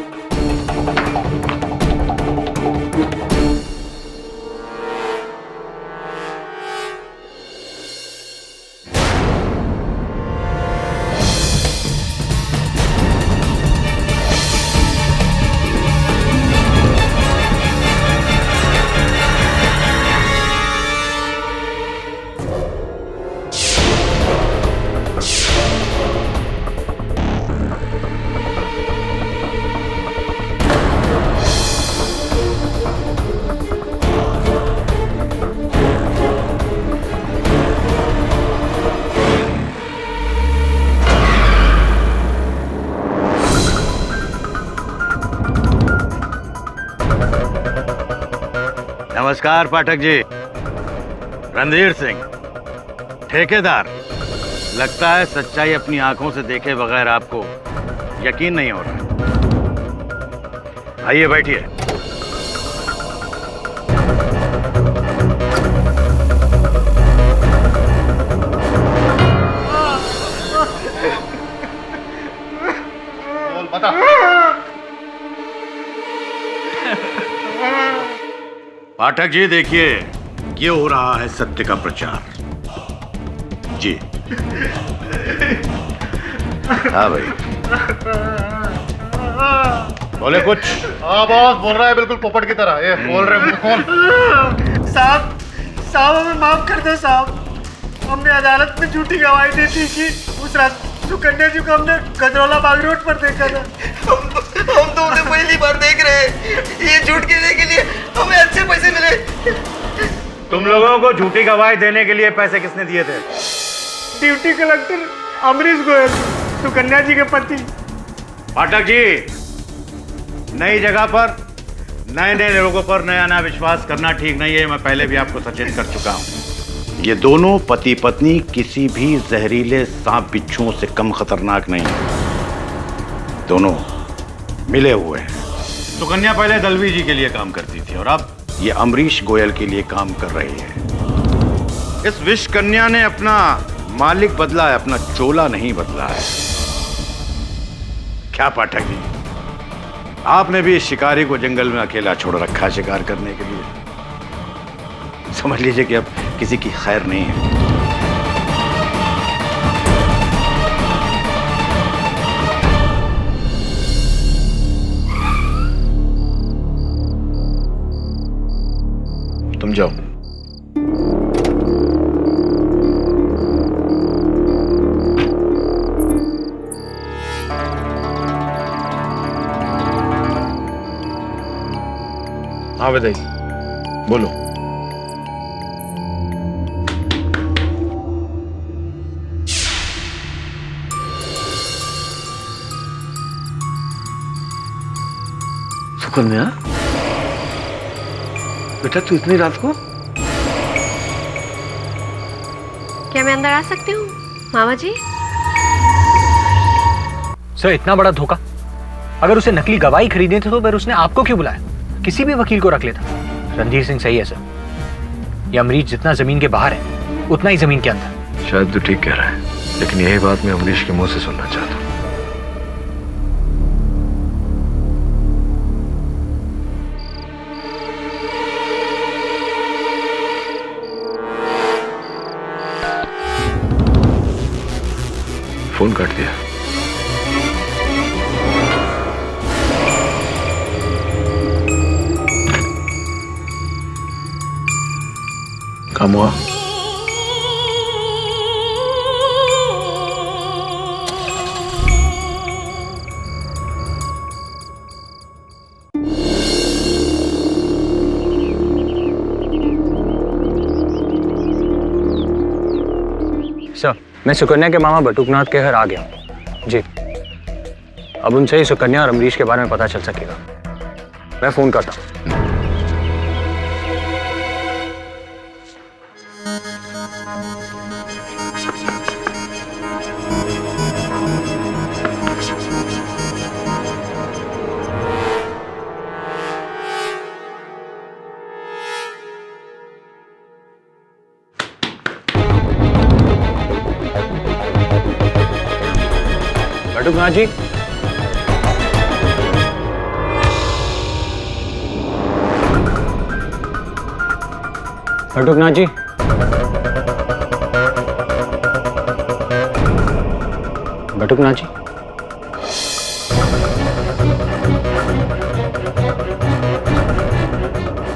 Speaker 8: नमस्कार पाठक जी। रणधीर सिंह, ठेकेदार। लगता है सच्चाई अपनी आंखों से देखे बगैर आपको यकीन नहीं हो रहा। आइए बैठिए।
Speaker 10: बता।
Speaker 8: पाठक जी देखिए, ये हो रहा है सत्य का प्रचार। जी हाँ भाई, बोले कुछ।
Speaker 10: हाँ बॉस, बोल रहा है बिल्कुल पोपट की तरह। ये बोल रहे मुंह खोल।
Speaker 19: साहब साहब हमें माफ कर दो साहब। हमने अदालत में झूठी गवाही दी थी कि उस रात सुकन्या जी को हमने गजरौला बाग रोड पर देखा था।
Speaker 14: हम तो उन्हें पहली बार देख रहे हैं। ये झूठ कहने के लिए हमें अच्छे पैसे मिले।
Speaker 8: तुम लोगों को झूठी गवाही देने के लिए पैसे किसने दिए थे?
Speaker 19: ड्यूटी कलेक्टर अमरीश गोयल, सुकन्या जी के पति।
Speaker 8: पाठक जी, नई जगह पर नए नए लोगों पर नया नया विश्वास करना ठीक नहीं है। मैं पहले भी आपको सचेत कर चुका हूं। ये दोनों पति पत्नी किसी भी जहरीले सांप बिच्छुओं से कम खतरनाक नहीं है। दोनों मिले हुए हैं। सुकन्या पहले दलवी जी के लिए काम करती थी और अब ये अमरीश गोयल के लिए काम कर रही है। इस विष कन्या ने अपना मालिक बदला है, अपना चोला नहीं बदला है। क्या पाठक जी, आपने भी इस शिकारी को जंगल में अकेला छोड़ रखा शिकार करने के लिए। समझ लीजिए कि अब किसी की खैर नहीं है।
Speaker 4: तुम जाओ। हाँ विदय, बोलो।
Speaker 14: सुकन्या, बेटा तू इतनी रात को?
Speaker 6: क्या मैं अंदर आ सकती हूँ मामा जी?
Speaker 5: सर, इतना बड़ा धोखा। अगर उसे नकली गवाही खरीदनी थी तो फिर उसने आपको क्यों बुलाया? किसी भी वकील को रख लेता। रणधीर सिंह सही है सर। ये अमरीश जितना जमीन के बाहर है उतना ही जमीन के अंदर।
Speaker 4: शायद तू ठीक कह रहा है, लेकिन यही बात मैं अमरीश के मुंह से सुनना चाहता हूँ। फोन काट दिया। काम हुआ?
Speaker 5: सर, मैं सुकन्या के मामा बटुकनाथ के घर आ गया हूँ। जी, अब उनसे ही सुकन्या और अमरीश के बारे में पता चल सकेगा। मैं फोन करता हूँ। बटुकनाथ जी, बटुकनाथ जी, बटुकनाथ जी,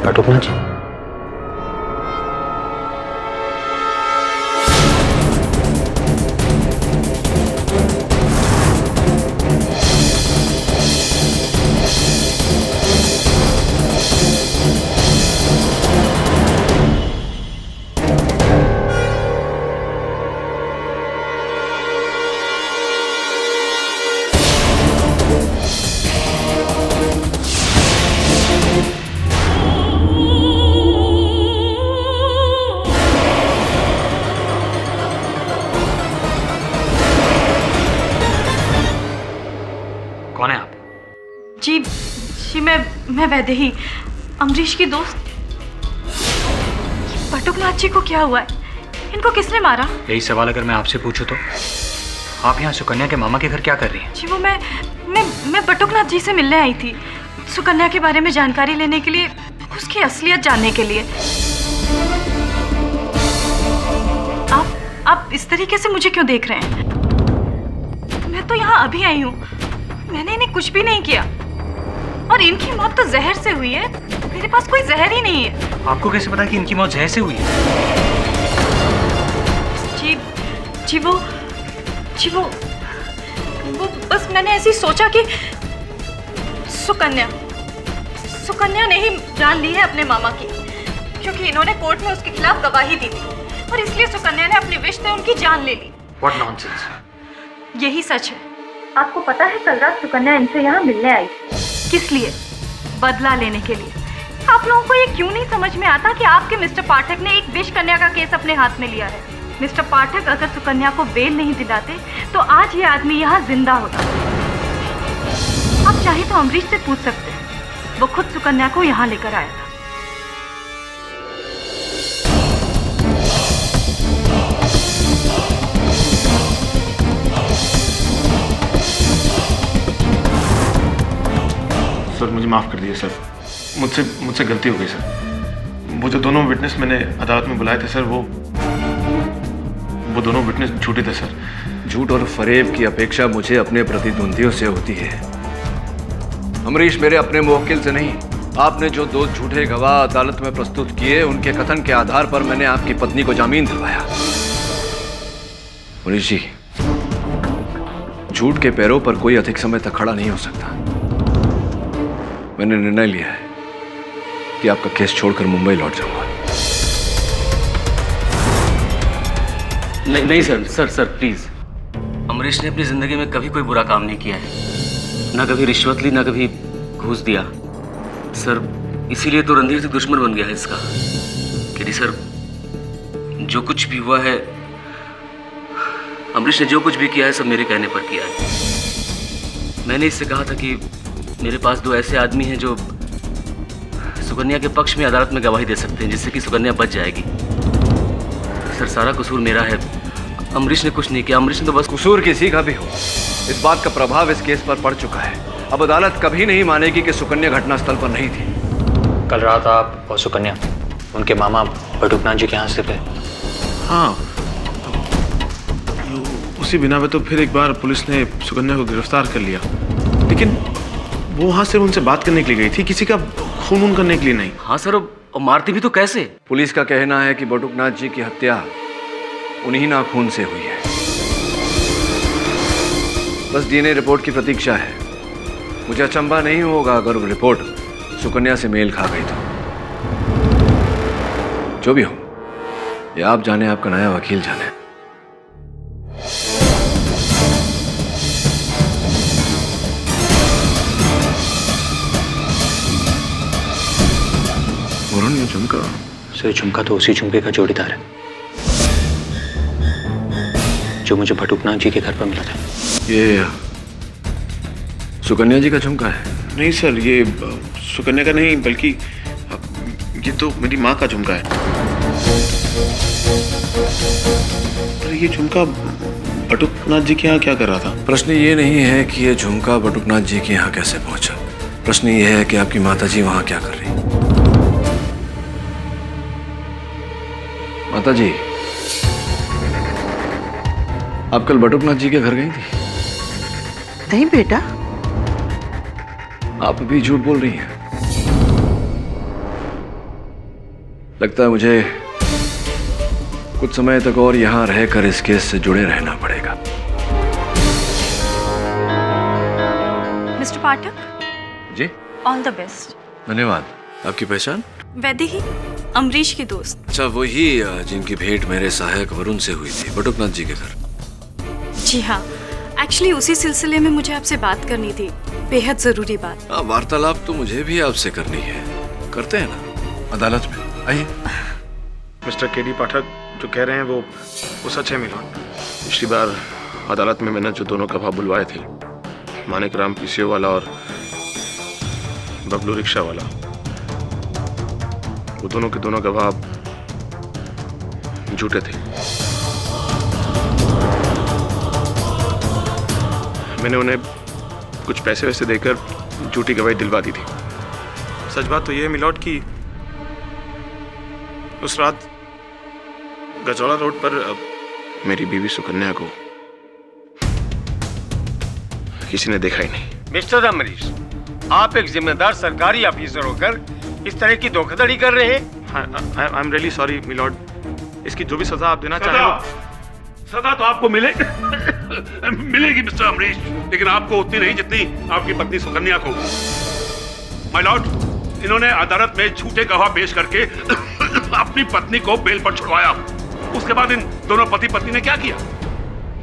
Speaker 5: बटुकनाथ जी।
Speaker 12: मैं वैदेही, अमरीश की दोस्त। बटुकनाथ जी को क्या हुआ है? इनको किसने मारा?
Speaker 5: यही सवाल अगर मैं आपसे पूछूं तो आप यहाँ सुकन्या के मामा के घर क्या कर रही हैं?
Speaker 12: जी वो मैं बटुकनाथ जी से मिलने आई थी, सुकन्या के बारे में जानकारी लेने के लिए, उसकी असलियत जानने के लिए। आप इस तरीके से मुझे क्यों देख रहे हैं? मैं तो यहाँ अभी आई हूँ, मैंने इन्हें कुछ भी नहीं किया। और इनकी मौत तो जहर से हुई है, मेरे पास कोई जहर ही नहीं है।
Speaker 5: आपको कैसे पता कि इनकी मौत जहर से हुई है?
Speaker 12: जी वो बस मैंने ऐसे ही सोचा कि सुकन्या ने ही जान ली है अपने मामा की, क्योंकि इन्होंने कोर्ट में उसके खिलाफ गवाही दी थी और इसलिए सुकन्या ने अपने विष से उनकी जान ले ली।
Speaker 5: What nonsense!
Speaker 12: यही सच है। आपको पता है कल रात सुकन्या इनसे यहाँ मिलने आई। किस लिए? बदला लेने के लिए। आप लोगों को ये क्यों नहीं समझ में आता कि आपके मिस्टर पाठक ने एक विष कन्या का केस अपने हाथ में लिया है? मिस्टर पाठक अगर सुकन्या को बेल नहीं दिलाते तो आज ये आदमी यहाँ जिंदा होता। आप चाहे तो अमरीश से पूछ सकते हैं, वो खुद सुकन्या को यहाँ लेकर आया था।
Speaker 2: सर मुझे माफ़ कर दीजिए सर, मुझसे गलती हो गई सर। वो जो दोनों विटनेस मैंने अदालत में बुलाए थे सर, वो दोनों विटनेस झूठे थे सर।
Speaker 4: झूठ और फरेब की अपेक्षा मुझे अपने प्रतिद्वंदियों से होती है। अमरीश मेरे अपने मुवक्किल से नहीं, आपने जो 2 झूठे गवाह अदालत में प्रस्तुत किए, उनके कथन के आधार पर मैंने आपकी पत्नी को जामीन दिलवाया। अमरीश जी, झूठ के पैरों पर कोई अधिक समय तक खड़ा नहीं हो सकता। मैंने निर्णय लिया है कि आपका केस छोड़कर मुंबई लौट जाऊंगा।
Speaker 16: नहीं सर प्लीज। अमरीश ने अपनी जिंदगी में कभी कोई बुरा काम नहीं किया है, ना कभी रिश्वत ली, ना कभी घूस दिया सर। इसीलिए तो रणधीर से दुश्मन बन गया है इसका। कि सर, जो कुछ भी हुआ है, अमरीश ने जो कुछ भी किया है सब मेरे कहने पर किया है। मैंने इससे कहा था कि मेरे पास 2 ऐसे आदमी हैं जो सुकन्या के पक्ष में अदालत में गवाही दे सकते हैं, जिससे कि सुकन्या बच जाएगी। सर सारा कसूर मेरा है, अमरीश ने कुछ नहीं किया। अमरीश ने तो बस
Speaker 4: कसूर किसी का भी हो, इस बात का प्रभाव इस केस पर पड़ चुका है। अब अदालत कभी नहीं मानेगी कि सुकन्या घटनास्थल पर नहीं थी।
Speaker 5: कल रात आप और सुकन्या उनके मामा बटुकनाथ जी के यहाँ से थे।
Speaker 2: हाँ, उसी बिना पे तो फिर एक बार पुलिस ने सुकन्या को गिरफ्तार कर लिया, लेकिन वो वहाँ से उनसे बात करने के लिए गई थी, किसी का खून करने के लिए नहीं।
Speaker 16: हाँ सर, और मारती भी तो कैसे?
Speaker 4: पुलिस का कहना है कि बटुकनाथ जी की हत्या उन्हीं नाखून से हुई है। बस डीएनए रिपोर्ट की प्रतीक्षा है। मुझे अचंभा नहीं होगा अगर वो रिपोर्ट सुकन्या से मेल खा गई तो। जो भी हो, ये आप जाने, आपका नया वकील जाने।
Speaker 2: झुमका
Speaker 5: सर, झुमका तो उसी झुमके का जोड़ीदार है जो मुझे बटुकनाथ जी के घर पर मिला था।
Speaker 4: ये सुकन्या जी का झुमका है?
Speaker 2: नहीं सर, ये सुकन्या का नहीं, बल्कि ये तो मेरी माँ का झुमका है। पर ये झुमका बटुकनाथ जी के यहाँ क्या कर रहा था?
Speaker 4: प्रश्न ये नहीं है कि ये झुमका बटुकनाथ जी के यहाँ कैसे पहुंचा, प्रश्न ये है कि आपकी माता जी वहाँ क्या कर रही। माता जी, आप कल बटुकनाथ जी के घर गई थी?
Speaker 3: नहीं बेटा।
Speaker 4: आप भी झूठ बोल रही हैं। लगता है मुझे कुछ समय तक और यहां रहकर इस केस से जुड़े रहना पड़ेगा।
Speaker 12: Mister Pathak
Speaker 4: ji,
Speaker 12: all the best.
Speaker 4: धन्यवाद। आपकी पहचान?
Speaker 12: वैदेही, अमरीश की दोस्त।
Speaker 4: अच्छा, वही जिनकी भेंट मेरे सहायक वरुण से हुई थी, बटुकनाथ जी के घर।
Speaker 12: जी हाँ, एक्चुअली उसी सिलसिले में मुझे आपसे बात करनी थी, बेहद जरूरी बात।
Speaker 4: वार्तालाप तो मुझे भी आपसे करनी है, करते हैं ना अदालत में, आइए।
Speaker 2: मिस्टर केडी पाठक जो कह रहे हैं वो सच है मिलोन। पिछली बार अदालत में मैंने जो दोनों गवाह बुलवाए थे, मानिक राम पीसीओ वाला और बबलू रिक्शा वाला, वो दोनों के दोनों गवाह झूठे थे। मैंने उन्हें कुछ पैसे वैसे देकर झूठी गवाही दिलवा दी थी। सच बात तो यह है मिलॉर्ड कि उस रात गजरौला रोड पर मेरी बीवी सुकन्या को किसी ने देखा ही नहीं।
Speaker 11: मिस्टर अमरीश, आप एक जिम्मेदार सरकारी ऑफिसर होकर इस तरह की धोखाधड़ी कर रहे हैं।
Speaker 2: I am really sorry milord. इसकी जो भी सजा आप देना चाहें।
Speaker 13: सजा तो आपको मिलेगी मिस्टर अमरीश, लेकिन आपको उतनी नहीं जितनी आपकी पत्नी सुकन्या को। माय लॉर्ड, इन्होंने अदालत में झूठे गवाह पेश करके अपनी पत्नी को बेल पर छुड़वाया। उसके बाद इन दोनों पति पत्नी ने क्या किया?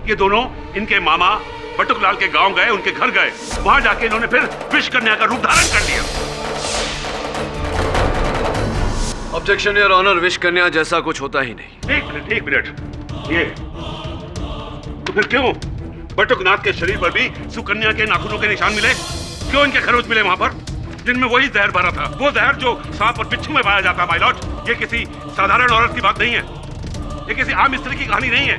Speaker 13: ये दोनों इनके मामा बटुकलाल के गांव गए, उनके घर गए। वहां जाके इन्होंने फिर विष कन्या का रूप धारण कर लिया।
Speaker 4: ऑब्जेक्शन योर ऑनर, विष कन्या जैसा कुछ होता ही नहीं।
Speaker 13: एक मिनट। ये तो फिर क्यों बटुकनाथ के शरीर पर भी सुकन्या के नाखूनों के निशान मिले? क्यों इनके खरोच मिले वहां पर, जिनमें वही जहर भरा था? वो जहर जो सांप और बिच्छू में पाया जाता है माय लॉर्ड। ये किसी साधारण औरत की बात नहीं है, ये किसी आम स्त्री की कहानी नहीं है।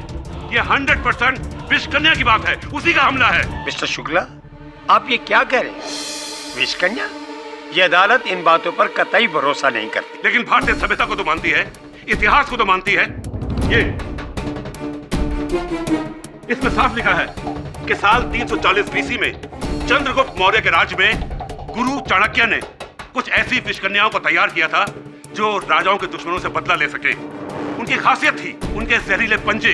Speaker 13: ये 100% विष कन्या की बात है, उसी का हमला है।
Speaker 11: मिस्टर शुक्ला, आप ये क्या कह रहे हैं? विष कन्या? ये अदालत इन बातों पर कतई भरोसा नहीं करती।
Speaker 13: लेकिन भारतीय सभ्यता को तो मानती है, इतिहास को तो मानती है। ये इसमें साफ लिखा है कि साल 340 बीसी में चंद्रगुप्त मौर्य के राज्य में गुरु चाणक्य ने कुछ ऐसी विष कन्याओं को तैयार किया था जो राजाओं के दुश्मनों से बदला ले सके। उनकी खासियत थी उनके जहरीले पंजे,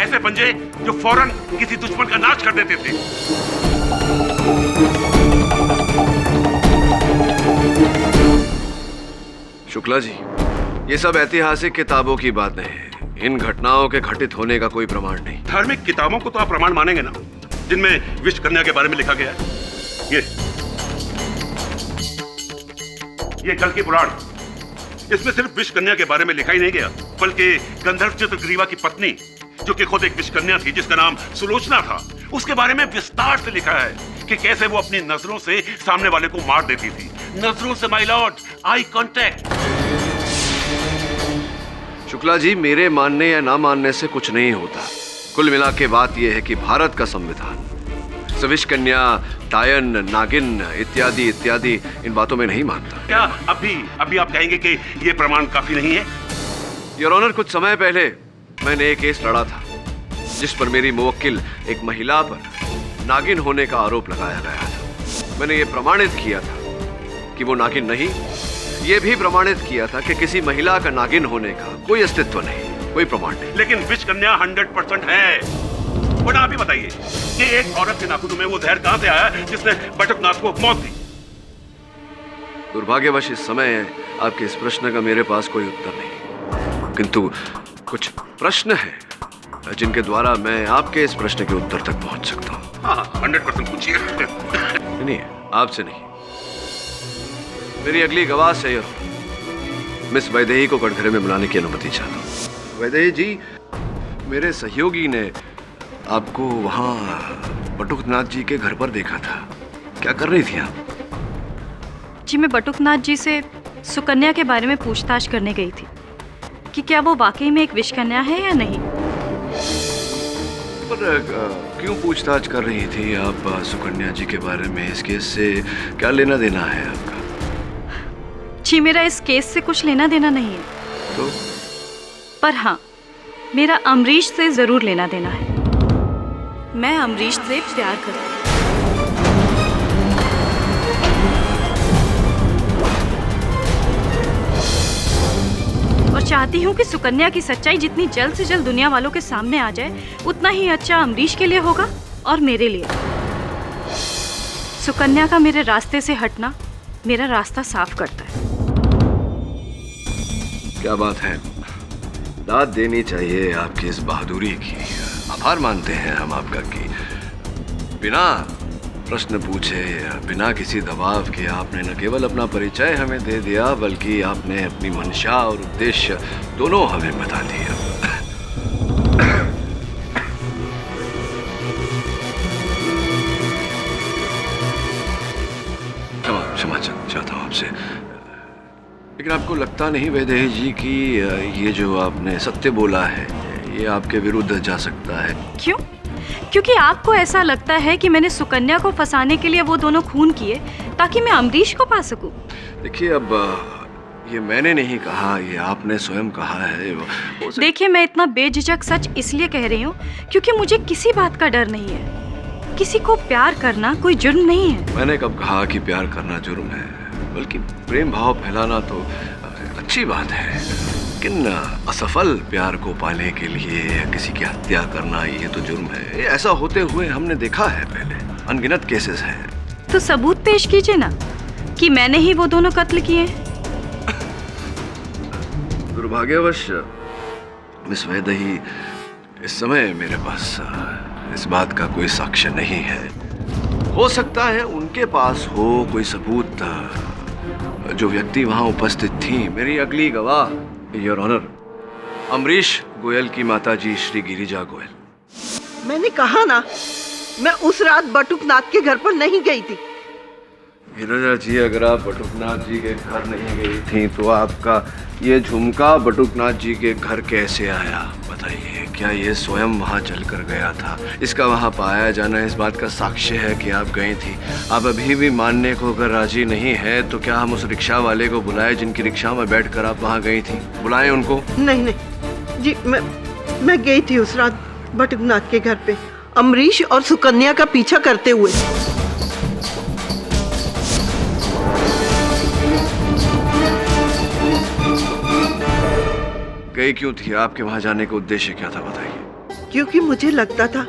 Speaker 13: ऐसे पंजे जो फौरन किसी दुश्मन का नाश कर देते थे।
Speaker 4: शुक्ला जी, ये सब ऐतिहासिक किताबों की बात नहीं है। इन घटनाओं के घटित होने का कोई प्रमाण नहीं।
Speaker 13: धार्मिक किताबों को तो आप प्रमाण मानेंगे ना, जिनमें विष कन्या के बारे में लिखा गया है। ये कल की पुराण, इसमें सिर्फ विष कन्या के बारे में लिखा ही नहीं गया, बल्कि गंधर्व चित्रग्रीवा की पत्नी, जो कि खुद एक विष कन्या थी, जिसका नाम सुलोचना था, उसके बारे में विस्तार से लिखा है कि कैसे वो अपनी नजरों से सामने वाले को मार देती थी। नजरों से my lord, I contact.
Speaker 4: Shukla ji, मेरे मानने या ना मानने से कुछ नहीं होता। कुल मिला के बात यह है कि भारत का संविधान विष कन्या, टायन, नागिन इत्यादि इत्यादि इन बातों में नहीं मानता।
Speaker 13: क्या अभी आप कहेंगे कि ये प्रमाण काफी नहीं है?
Speaker 4: योर ऑनर, कुछ समय पहले मैंने एक केस लड़ा था जिस पर मेरी मुवक्किल एक महिला पर नागिन होने का आरोप लगाया गया था। मैंने ये प्रमाणित किया था कि वो नागिन नहीं, ये भी प्रमाणित किया था कि किसी महिला का नागिन होने का कोई अस्तित्व नहीं, कोई प्रमाण नहीं।
Speaker 13: लेकिन विष कन्या 100% है। बट आप ही बताइए कि एक औरत के नाखूनों में वो जहर कहां से आया जिसने बटुकनाथ को मौत दी?
Speaker 4: दुर्भाग्यवश इस समय आपके इस प्रश्न का मेरे पास कोई उत्तर नहीं, किंतु कुछ प्रश्न हैं जिनके द्वारा मैं आपके इस प्रश्न के उत्तर तक पहुंच सकता हूं।
Speaker 13: हाँ, 100% पूछिए।
Speaker 4: नहीं, आपसे नहीं, मेरी अगली गवाह से मिस वैदेही को कटघरे में बुलाने की अनुमति चाहता हूँ। वैदेही जी, मेरे सहयोगी ने आपको वहां बटुकनाथ जी के घर पर देखा था। क्या कर रही थी आप?
Speaker 12: जी, मैं बटुकनाथ जी से सुकन्या के बारे में पूछताछ करने गई थी कि क्या वो वाकई में एक विष कन्या है या नहीं।
Speaker 4: पर क्यों पूछताछ कर रही थी आप सुकन्या जी के बारे में? इस केस से क्या लेना देना है आपका?
Speaker 12: जी, मेरा इस केस से कुछ लेना देना नहीं है
Speaker 4: तो?
Speaker 12: पर हाँ, मेरा अमरीश से जरूर लेना देना है। मैं अमरीश से प्यार करती हूँ। और चाहती हूँ कि सुकन्या की सच्चाई जितनी जल्द से जल्द दुनिया वालों के सामने आ जाए, उतना ही अच्छा अमरीश के लिए होगा और मेरे लिए। सुकन्या का मेरे रास्ते से हटना मेरा रास्ता साफ करता है।
Speaker 4: क्या बात है, दाद देनी चाहिए आपकी इस बहादुरी की। आभार मानते हैं हम आपका कि बिना प्रश्न पूछे, बिना किसी दबाव के आपने न केवल अपना परिचय हमें दे दिया, बल्कि आपने अपनी मंशा और उद्देश्य दोनों हमें बता दिया। क्षमा आपसे, लेकिन आपको लगता नहीं वैदेही जी कि ये जो आपने सत्य बोला है ये आपके विरुद्ध जा सकता है?
Speaker 12: क्यों? क्योंकि आपको ऐसा लगता है कि मैंने सुकन्या को फंसाने के लिए वो दोनों खून किए ताकि मैं अमरीश को पा सकूं।
Speaker 4: देखिए, अब ये मैंने नहीं कहा, ये आपने स्वयं कहा है।
Speaker 12: देखिए, मैं इतना बेझिझक सच इसलिए कह रही हूँ क्योंकि मुझे किसी बात का डर नहीं है। किसी को प्यार करना कोई जुर्म नहीं है।
Speaker 4: मैंने कब कहा कि प्यार करना जुर्म है? बल्कि प्रेम भाव फैलाना तो अच्छी बात है, लेकिन असफल प्यार को पाने के लिए किसी की हत्या करना ये तो जुर्म है। ये ऐसा होते हुए हमने देखा है पहले, अनगिनत केसेस हैं।
Speaker 12: तो सबूत पेश कीजिए ना कि मैंने ही वो दोनों कत्ल किए।
Speaker 4: दुर्भाग्यवश मिस वैदेही, इस समय मेरे पास इस बात का कोई साक्ष्य नहीं है। हो सकता है उनके पास हो कोई सबूत। जो व्यक्ति वहां उपस्थित थी, मेरी अगली गवाह, योर ऑनर, अमरीश गोयल की माताजी श्री गिरिजा गोयल।
Speaker 3: मैंने कहा ना, मैं उस रात बटुकनाथ के घर पर नहीं गई थी।
Speaker 4: गिरिजा जी, अगर आप बटुकनाथ जी के घर नहीं गई थी तो आपका ये झुमका बटुकनाथ जी के घर कैसे आया? बताइए, क्या ये स्वयं वहाँ चलकर गया था? इसका वहाँ पाया जाना इस बात का साक्ष्य है कि आप गई थी। आप अभी भी मानने को अगर राजी नहीं है तो क्या हम उस रिक्शा वाले को बुलाएं जिनकी रिक्शा में बैठकर आप वहाँ गई थी? बुलाएं उनको।
Speaker 3: नहीं नहीं जी, मैं गई थी उस रात बटुकनाथ के घर पे, अमरीश और सुकन्या का पीछा करते हुए।
Speaker 4: गई क्यों थी? आपके वहां जाने का उद्देश्य क्या था, बताइए।
Speaker 3: क्योंकि मुझे लगता था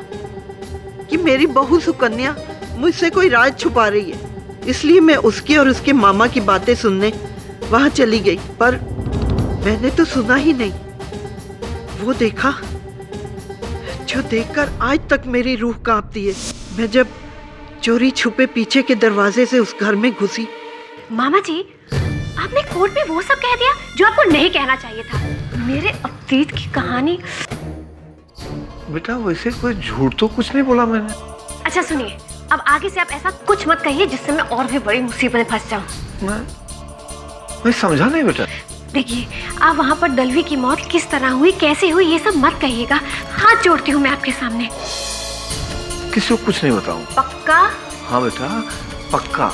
Speaker 3: कि मेरी बहू सुकन्या मुझसे कोई राज छुपा रही है, इसलिए मैं उसकी और उसके मामा की बातें सुनने वहां चली गई। पर मैंने तो सुना ही नहीं, वो देखा जो देखकर आज तक मेरी रूह कांपती है। मैं जब चोरी छुपे पीछे के दरवाजे से उस घर में घुसी।
Speaker 6: मामा जी, आपने कोर्ट में वो सब कह दिया जो आपको नहीं कहना चाहिए था। मेरे अतीत की कहानी।
Speaker 14: बेटा, वैसे कोई झूठ तो कुछ नहीं बोला मैंने।
Speaker 6: अच्छा सुनिए, अब आगे से आप ऐसा कुछ मत कहिए जिससे मैं और भी बड़ी मुसीबत में फंस जाऊं।
Speaker 14: मैं समझा नहीं बेटा।
Speaker 6: देखिए, आप वहाँ पर दलवी की मौत किस तरह हुई, कैसे हुई, ये सब मत कहिएगा। हाथ जोड़ती हूँ मैं आपके सामने।
Speaker 14: किसी को कुछ नहीं बताऊंगा।
Speaker 6: पक्का?
Speaker 14: हाँ बेटा, पक्का।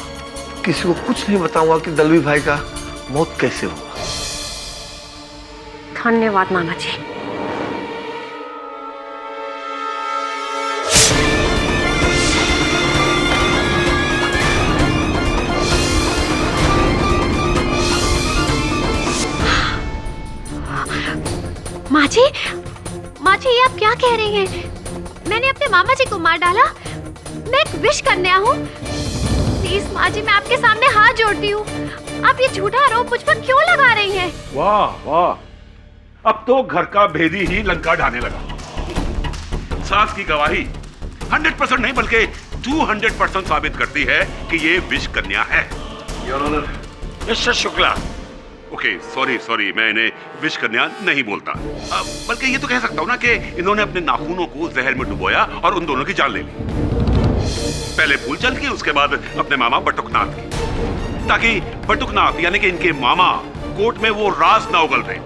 Speaker 14: किसी को कुछ नहीं बताऊंगा कि दलवी भाई का मौत कैसे हुआ।
Speaker 6: धन्यवाद मामा जी। माँ जी, ये आप क्या कह रही हैं? मैंने अपने मामा जी को मार डाला। मैं एक विश कन्या हूँ। प्लीज माँ जी, मैं आपके सामने हाथ जोड़ती हूँ। आप ये झूठा आरोप मुझ पर क्यों लगा रही हैं?
Speaker 13: वाह वाह, अब तो घर का भेदी ही लंका ढाने लगा। सास की गवाही 100% नहीं बल्कि 200% साबित करती है कि ये विष कन्या है।
Speaker 2: Your honour.
Speaker 13: Mister Shukla, okay, sorry, मैं इन्हें विष कन्या नहीं बोलता। बल्कि ये तो कह सकता हूँ ना कि इन्होंने अपने नाखूनों को जहर में डुबोया और उन दोनों की जान ले ली। पहले फूलचंद की, उसके बाद अपने मामा बटुकनाथ की, ताकि बटुकनाथ यानी कि इनके मामा कोर्ट में वो राज ना उगल रहे।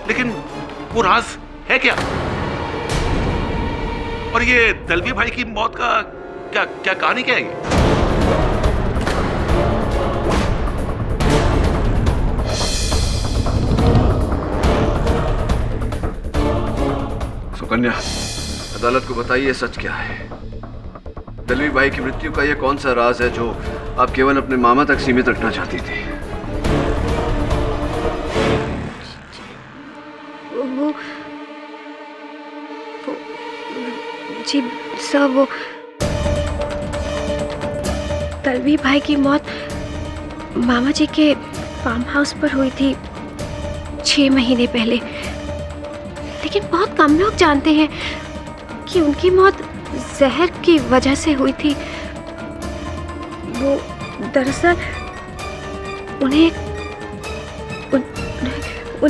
Speaker 13: लेकिन वो राज है क्या? और ये दलवी भाई की मौत का क्या कहानी क्या है ये?
Speaker 4: सुकन्या, अदालत को बताइए सच क्या है। दलवी भाई की मृत्यु का ये कौन सा राज है जो आप केवल अपने मामा तक सीमित रखना चाहती थी?
Speaker 6: वो जी सर, वो दलवी भाई की मौत मामा जी के फार्म हाउस पर हुई थी 6 महीने पहले। लेकिन बहुत कम लोग जानते हैं कि उनकी मौत जहर की वजह से हुई थी। वो दरअसल उन्हें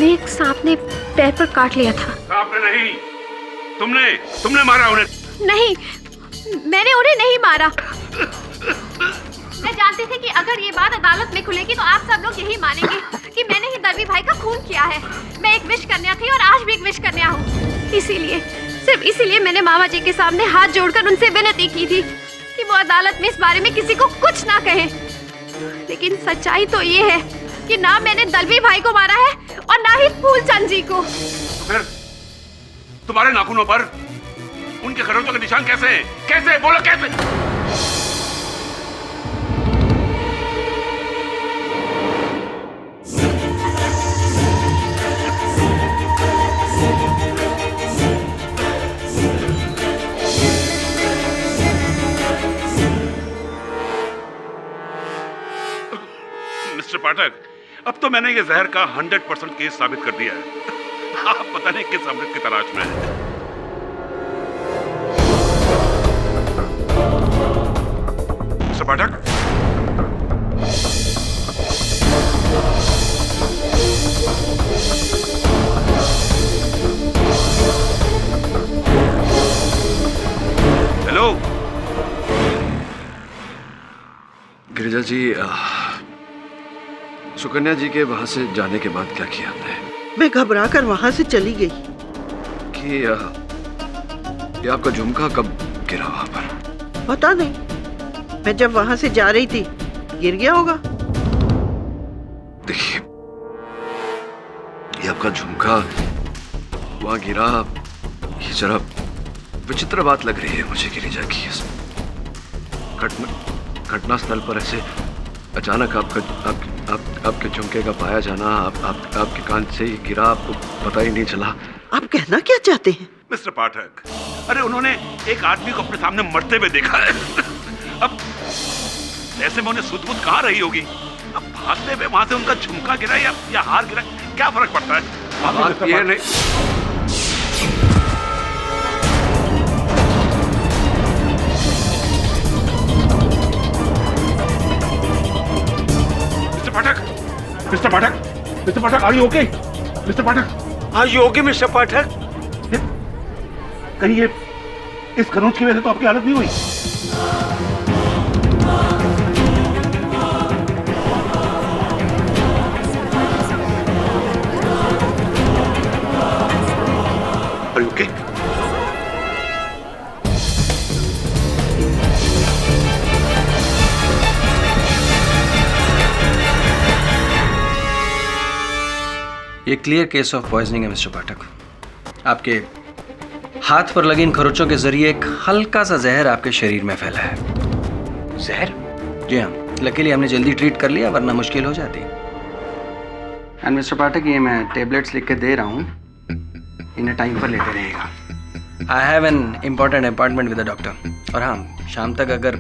Speaker 6: एक सांप ने पैर पर काट लिया था।
Speaker 13: सांप ने नहीं, तुमने मारा उन्हें।
Speaker 6: नहीं, मैंने उन्हें नहीं मारा। मैं जानती थी कि अगर ये बात अदालत में खुलेगी तो आप सब लोग यही मानेंगे कि मैंने ही दलवी भाई का खून किया है। मैं एक विश कन्या थी और आज भी एक विश कन्या हूँ। इसीलिए, सिर्फ इसीलिए मैंने मामा जी के सामने हाथ जोड़कर उनसे विनती की थी कि वो अदालत में इस बारे में किसी को कुछ ना कहे। लेकिन सच्चाई तो ये है कि ना मैंने दलवी भाई को मारा है और ना ही फूलचंद जी को।
Speaker 13: तो फिर तुम्हारे नाखूनों पर उनके खरोंचों के निशान कैसे हैं? कैसे? बोलो कैसे? मिस्टर पाठक, अब तो मैंने ये जहर का 100% केस साबित कर दिया है। आप पता नहीं किस अमृत की तलाश में हैं। मिस्टर पाठक, हेलो।
Speaker 4: गिरिजा जी, सुकन्या जी के वहां से जाने के बाद क्या किया आपने?
Speaker 3: मैं घबरा कर वहां से चली गई।
Speaker 4: कि ये आपका झुमका कब गिरा वहां पर?
Speaker 3: पता नहीं, मैं जब वहां से जा रही थी गिर गया होगा।
Speaker 4: देखिए, ये आपका झुमका वहां गिरा, ये जरा विचित्र बात लग रही है मुझे गिरिजा की। घटना स्थल पर ऐसे अचानक आपके झुमके का पाया जाना, आपके कान से ही गिरा, आपको पता ही नहीं चला।
Speaker 3: आप कहना क्या चाहते हैं?
Speaker 13: मिस्टर पाठक, अरे उन्होंने एक आदमी को अपने सामने मरते हुए देखा है। अब ऐसे में उन्हें सुध-बुध कहाँ रही होगी? अब भागते हुए वहां से उनका झुमका गिरा या हार गिरा, क्या फर्क पड़ता है?
Speaker 4: बात ये नहीं।
Speaker 13: Mister Pathak, are you okay? Mister Pathak,
Speaker 11: are you okay mister Pathak?
Speaker 13: कहीं ये इस खरोंच की वजह से तो आपकी हालत नहीं हुई? Are you okay?
Speaker 5: ये क्लियर केस ऑफ पॉइजनिंग है मिस्टर पाठक। आपके हाथ पर लगे इन खरोंचों के जरिए एक हल्का सा जहर आपके शरीर में फैला है। जहर? जी हाँ, लकीली हमने जल्दी ट्रीट कर लिया, वरना मुश्किल हो जाती। एंड मिस्टर पाठक, ये मैं टेबलेट्स लिख के दे रहा हूँ, इन्हें टाइम पर लेते रहेगा। I have an important appointment with the doctor. और हाँ, शाम तक अगर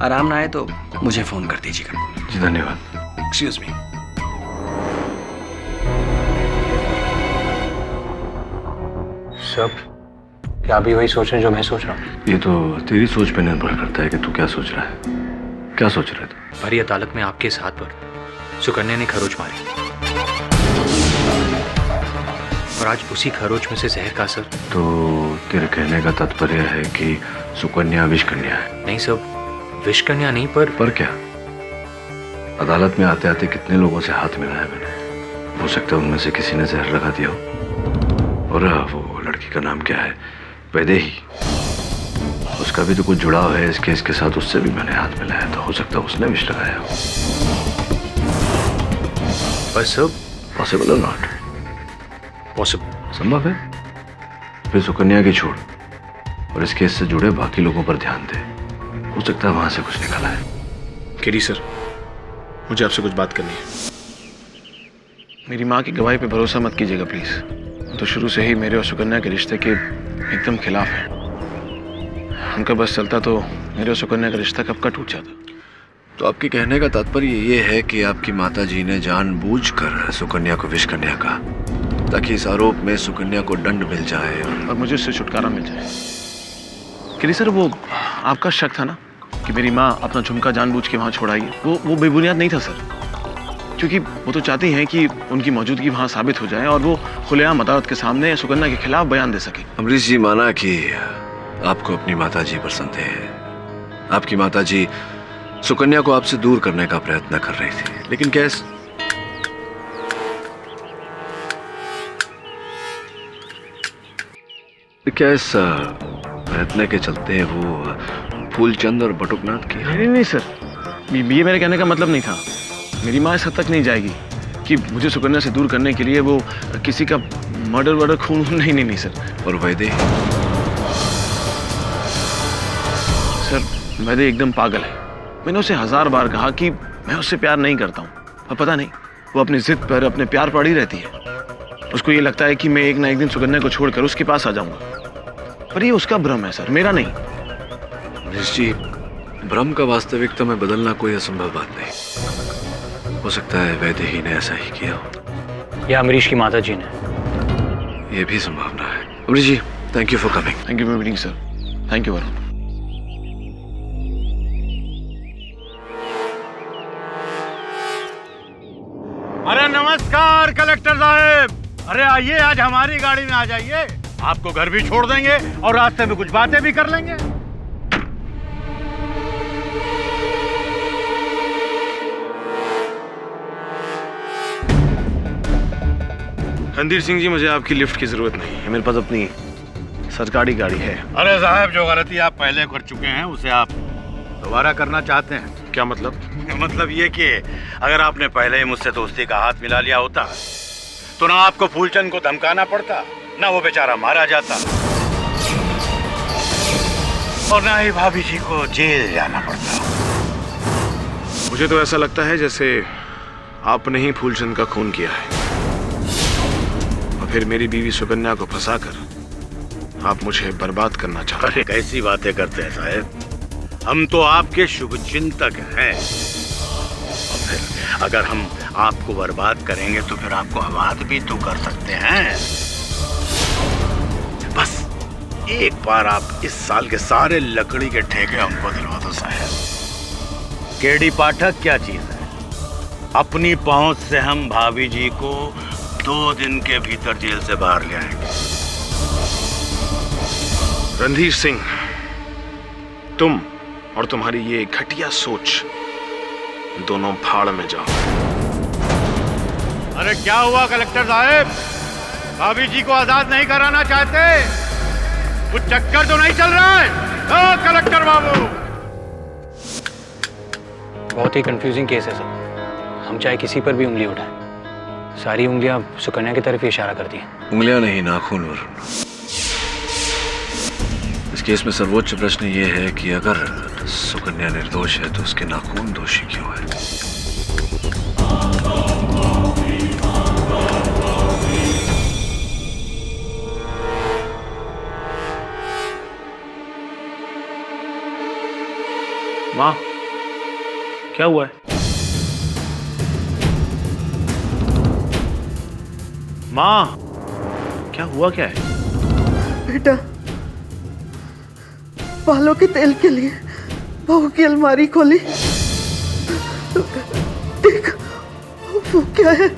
Speaker 5: आराम ना आए तो मुझे फ़ोन कर दीजिएगा।
Speaker 4: जी धन्यवाद।
Speaker 5: Excuse me. सब क्या भी वही सोच रहे हैं जो मैं सोच रहा हूँ?
Speaker 4: ये तो तेरी सोच पे निर्भर करता है कि तू क्या सोच रहा है। क्या सोच रहे तू?
Speaker 5: भरी अदालत में आपके साथ पर सुकन्या ने खरोच मारी और आज उसी खरोच में से जहर का असर।
Speaker 4: तो तेरे कहने का तात्पर्य है कि सुकन्या विष कन्या है?
Speaker 5: नहीं सब, विष कन्या नहीं, पर
Speaker 4: क्या? अदालत में आते आते कितने लोगों से हाथ मिलाया मैंने। हो सकता है उनमें से किसी ने जहर लगा दिया हो। और वो लड़की का नाम क्या है? वैदेही। उसका भी तो कुछ जुड़ाव है इस केस के साथ, उससे भी मैंने हाथ मिलाया, तो हो सकता है उसने विष लगाया हो।
Speaker 5: बस सब
Speaker 4: पॉसिबल और नॉट
Speaker 5: पॉसिबल?
Speaker 4: संभव है। फिर सुकन्या की छोड़ और इस केस से जुड़े बाकी लोगों पर ध्यान दे, हो सकता है वहां से कुछ निकला है।
Speaker 2: केडी सर, मुझे आपसे कुछ बात करनी है। मेरी माँ की गवाही पे भरोसा मत कीजिएगा प्लीज। तो शुरू से ही मेरे और सुकन्या के रिश्ते के एकदम खिलाफ है। उनका बस चलता तो मेरे और सुकन्या का रिश्ता कब का टूट जाता।
Speaker 4: तो आपके कहने का तात्पर्य ये है कि आपकी माताजी ने जानबूझकर सुकन्या को विष कन्या कहा ताकि इस आरोप में सुकन्या को दंड मिल जाए
Speaker 2: और मुझे उससे छुटकारा मिल जाए। केडी सर, वो आपका शक था ना कि मेरी माँ अपना झुमका जानबूझ के वहाँ छोड़ाई है, वो बेबुनियाद नहीं था सर। क्योंकि वो तो चाहती हैं कि उनकी मौजूदगी वहाँ साबित हो जाए और वो खुलेआम अदालत के सामने सुकन्या के खिलाफ बयान दे सके।
Speaker 4: अमरीश जी, माना कि आपको अपनी माताजी पर संदेह है। आपकी माताजी सुकन्या को आपसे दूर करने का प्रयत्न कर रही थी, लेकिन कैसे? क्या इस प्रयत्न के चलते वो फूलचंद और बटुकनाथ की?
Speaker 2: नहीं सर, ये मेरे कहने का मतलब नहीं था। मेरी माँ इस हद तक नहीं जाएगी कि मुझे सुकन्या से दूर करने के लिए वो किसी का मर्डर खून। नहीं सर।
Speaker 4: और वैदेही?
Speaker 2: सर वैदेही एकदम पागल है। मैंने उसे 1000 बार कहा कि मैं उससे प्यार नहीं करता हूँ, और पता नहीं वो अपनी जिद पर, अपने प्यार पर ही रहती है। उसको ये लगता है कि मैं एक ना एक दिन सुकन्या को छोड़कर उसके पास आ जाऊंगा, पर ये उसका भ्रम है सर, मेरा नहीं।
Speaker 4: अमरीश जी, भ्रम का वास्तविकता में बदलना कोई असंभव बात नहीं। हो सकता है वैदेही ने ऐसा ही किया हो,
Speaker 5: या अमरीश की माता जी ने।
Speaker 4: ये भी संभावना है। Amrish ji, thank you for coming.
Speaker 2: Thank you for meeting sir. Thank you Varun.
Speaker 8: अरे नमस्कार कलेक्टर साहब। अरे आइए, आज हमारी गाड़ी में आ जाइए। आपको घर भी छोड़ देंगे और रास्ते में कुछ बातें भी कर लेंगे।
Speaker 2: रणधीर सिंह जी, मुझे आपकी लिफ्ट की जरूरत नहीं है। मेरे पास अपनी सरकारी गाड़ी है।
Speaker 8: अरे साहब, जो गलती आप पहले कर चुके हैं उसे आप दोबारा करना चाहते हैं?
Speaker 2: क्या मतलब?
Speaker 8: मतलब ये कि अगर आपने पहले ही मुझसे दोस्ती का हाथ मिला लिया होता तो ना आपको फूलचंद को धमकाना पड़ता, ना वो बेचारा मारा जाता, और ना ही भाभी जी को जेल जाना पड़ता।
Speaker 2: मुझे तो ऐसा लगता है जैसे आपने ही फूलचंद का खून किया है, और फिर मेरी बीवी सुकन्या को फंसाकर आप मुझे बर्बाद करना चाहते हैं।
Speaker 8: अरे कैसी बातें करते हैं साहब, हम तो आपके शुभचिंतक हैं। और फिर अगर हम आपको बर्बाद करेंगे तो फिर आपको आबाद भी तो कर सकते हैं। बस एक बार आप इस साल के सारे लकड़ी के ठेके हमको दिलवा दो साहब। केडी पाठक क्या चीज है? अपनी पहुंच से हम भाभी जी को 2 दिन के भीतर जेल से बाहर ले आएंगे।
Speaker 2: रणधीर सिंह, तुम और तुम्हारी ये घटिया सोच दोनों भाड़ में जाओ।
Speaker 8: अरे क्या हुआ कलेक्टर साहब, भाभी जी को आजाद नहीं कराना चाहते? कुछ चक्कर तो नहीं चल रहा है? ओ कलेक्टर बाबू,
Speaker 5: बहुत ही कंफ्यूजिंग केस है सर। हम चाहे किसी पर भी उंगली उठाएं, सारी उंगलियां सुकन्या की तरफ ही इशारा करती हैं।
Speaker 4: उंगलियां नहीं, नाखून वरुण। इस केस में सर्वोच्च प्रश्न ये है कि अगर सुकन्या निर्दोष है तो उसके नाखून दोषी क्यों है?
Speaker 2: माँ, क्या हुआ है? माँ, क्या हुआ, क्या है?
Speaker 3: बेटा, बालों के तेल के लिए बहू की अलमारी खोली, देख वो क्या है।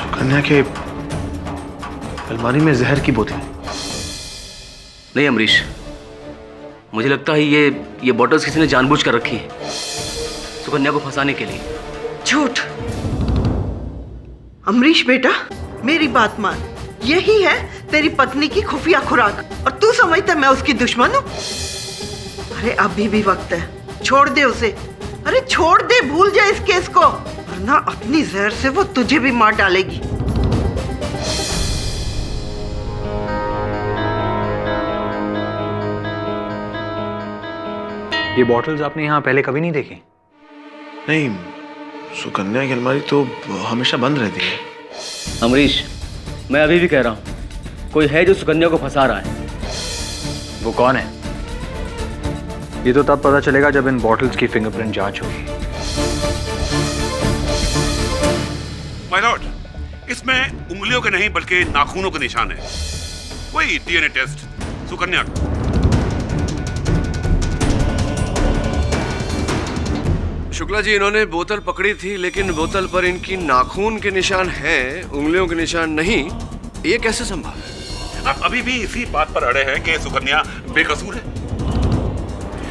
Speaker 2: सुकन्या के अलमारी में जहर की बोतल।
Speaker 16: नहीं अमरीश, मुझे लगता है ये बॉटल्स किसी ने जानबूझ कर रखी है सुकन्या को फंसाने के लिए।
Speaker 3: झूठ। अमरीश बेटा, मेरी बात मान, यही है तेरी पत्नी की खुफिया खुराक, और तू समझता मैं उसकी दुश्मन हूँ? अरे अभी भी वक्त है, छोड़ दे उसे। अरे छोड़ दे, भूल जा इस केस को, वरना अपनी जहर से वो तुझे भी मार डालेगी।
Speaker 5: ये बॉटल्स आपने यहाँ पहले कभी नहीं देखी?
Speaker 2: नहीं, सुकन्या की अलमारी तो हमेशा बंद रहती है।
Speaker 16: अमरीश, मैं अभी भी कह रहा हूँ, कोई है जो सुकन्या को फंसा रहा है।
Speaker 5: वो कौन है? ये तो तब पता चलेगा जब इन बॉटल्स की फिंगरप्रिंट जांच होगी।
Speaker 13: माय लॉर्ड, इसमें उंगलियों के नहीं बल्कि नाखूनों के निशान है। वही डीएनए टेस्ट सुकन्या का।
Speaker 4: शुक्ला जी, इन्होंने बोतल पकड़ी थी, लेकिन बोतल पर इनकी नाखून के निशान हैं, उंगलियों के निशान नहीं। ये कैसे संभव है?
Speaker 13: आप अभी भी इसी बात पर अड़े हैं कि सुकन्या बेकसूर है?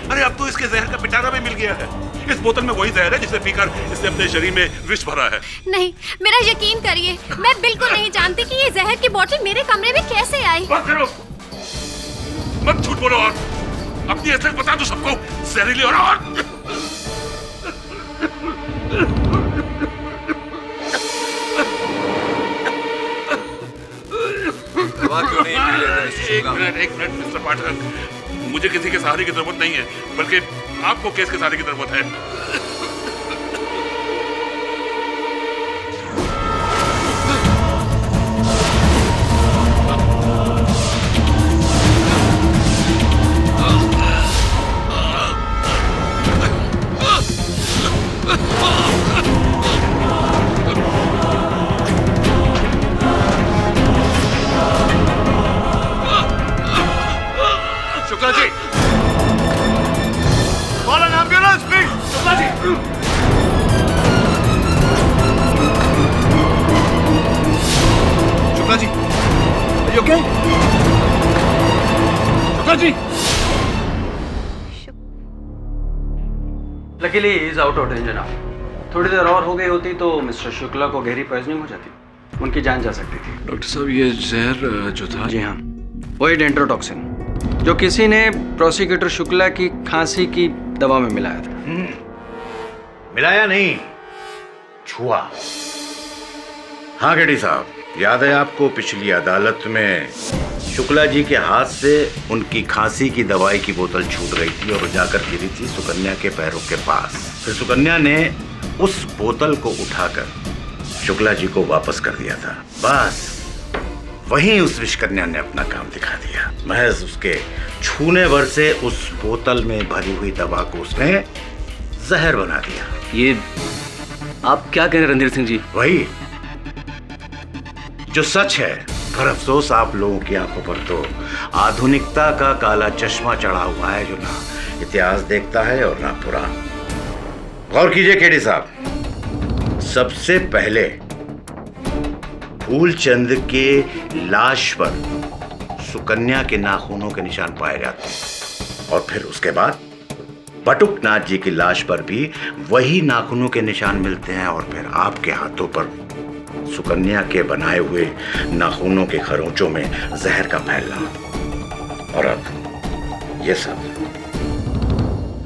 Speaker 13: अरे अब तो इसके जहर का पिटारा भी मिल गया है। इस बोतल में वही जहर है जिसे पीकर इसने अपने शरीर में विष भरा है।
Speaker 6: नहीं, मेरा यकीन करिए, मैं बिल्कुल नहीं जानती कि ये जहर की बोतल मेरे कमरे में कैसे आई।
Speaker 13: बस करो, मत झूठ बोलो और अपनी असलियत बता दो सबको। जहरीली और एक मिनट मिस्टर पाठक, मुझे किसी के सहारे की जरूरत नहीं है, बल्कि आपको केस के सहारे की जरूरत है।
Speaker 4: Shukla ji, call an ambulance please. Shukla ji, Shukla ji, are you okay? Shukla ji.
Speaker 20: Luckily is out of danger now. थोड़ी देर और हो गई होती तो मिस्टर शुक्ला को गहरी पॉइजनिंग हो जाती, उनकी जान जा सकती थी।
Speaker 4: डॉक्टर साहब, ये जहर जो था।
Speaker 20: जी हाँ, वही डेंट्रोटॉक्सिन जो किसी ने प्रोसिक्यूटर शुक्ला की खांसी की दवा में मिलाया था।
Speaker 8: मिलाया नहीं, छुआ। हाँ केडी साहब, याद है आपको पिछली अदालत में शुक्ला जी के हाथ से उनकी खांसी की दवाई की बोतल छूट गई थी और जाकर गिरी थी सुकन्या के पैरों के पास। फिर सुकन्या ने उस बोतल को उठाकर शुक्ला जी को वापस कर दिया था। बस वहीं उस विषकन्या ने अपना काम दिखा दिया। महज उसके छूने भर से उस बोतल में भरी हुई दवा को उसने जहर बना दिया।
Speaker 16: ये आप क्या कह रहे हैं रणधीर सिंह जी?
Speaker 8: वही जो सच है, पर अफसोस आप लोगों की आंखों पर तो आधुनिकता का काला चश्मा चढ़ा हुआ है, जो ना इतिहास देखता है और ना पुराण। गौर कीजिए केडी साहब, सबसे पहले फूलचंद के लाश पर सुकन्या के नाखूनों के निशान पाए जाते हैं और फिर उसके बाद बटुकनाथ जी की लाश पर भी वही नाखूनों के निशान मिलते हैं और फिर आपके हाथों पर सुकन्या के बनाए हुए नाखूनों के खरोंचों में जहर का फैलना। और अब ये सब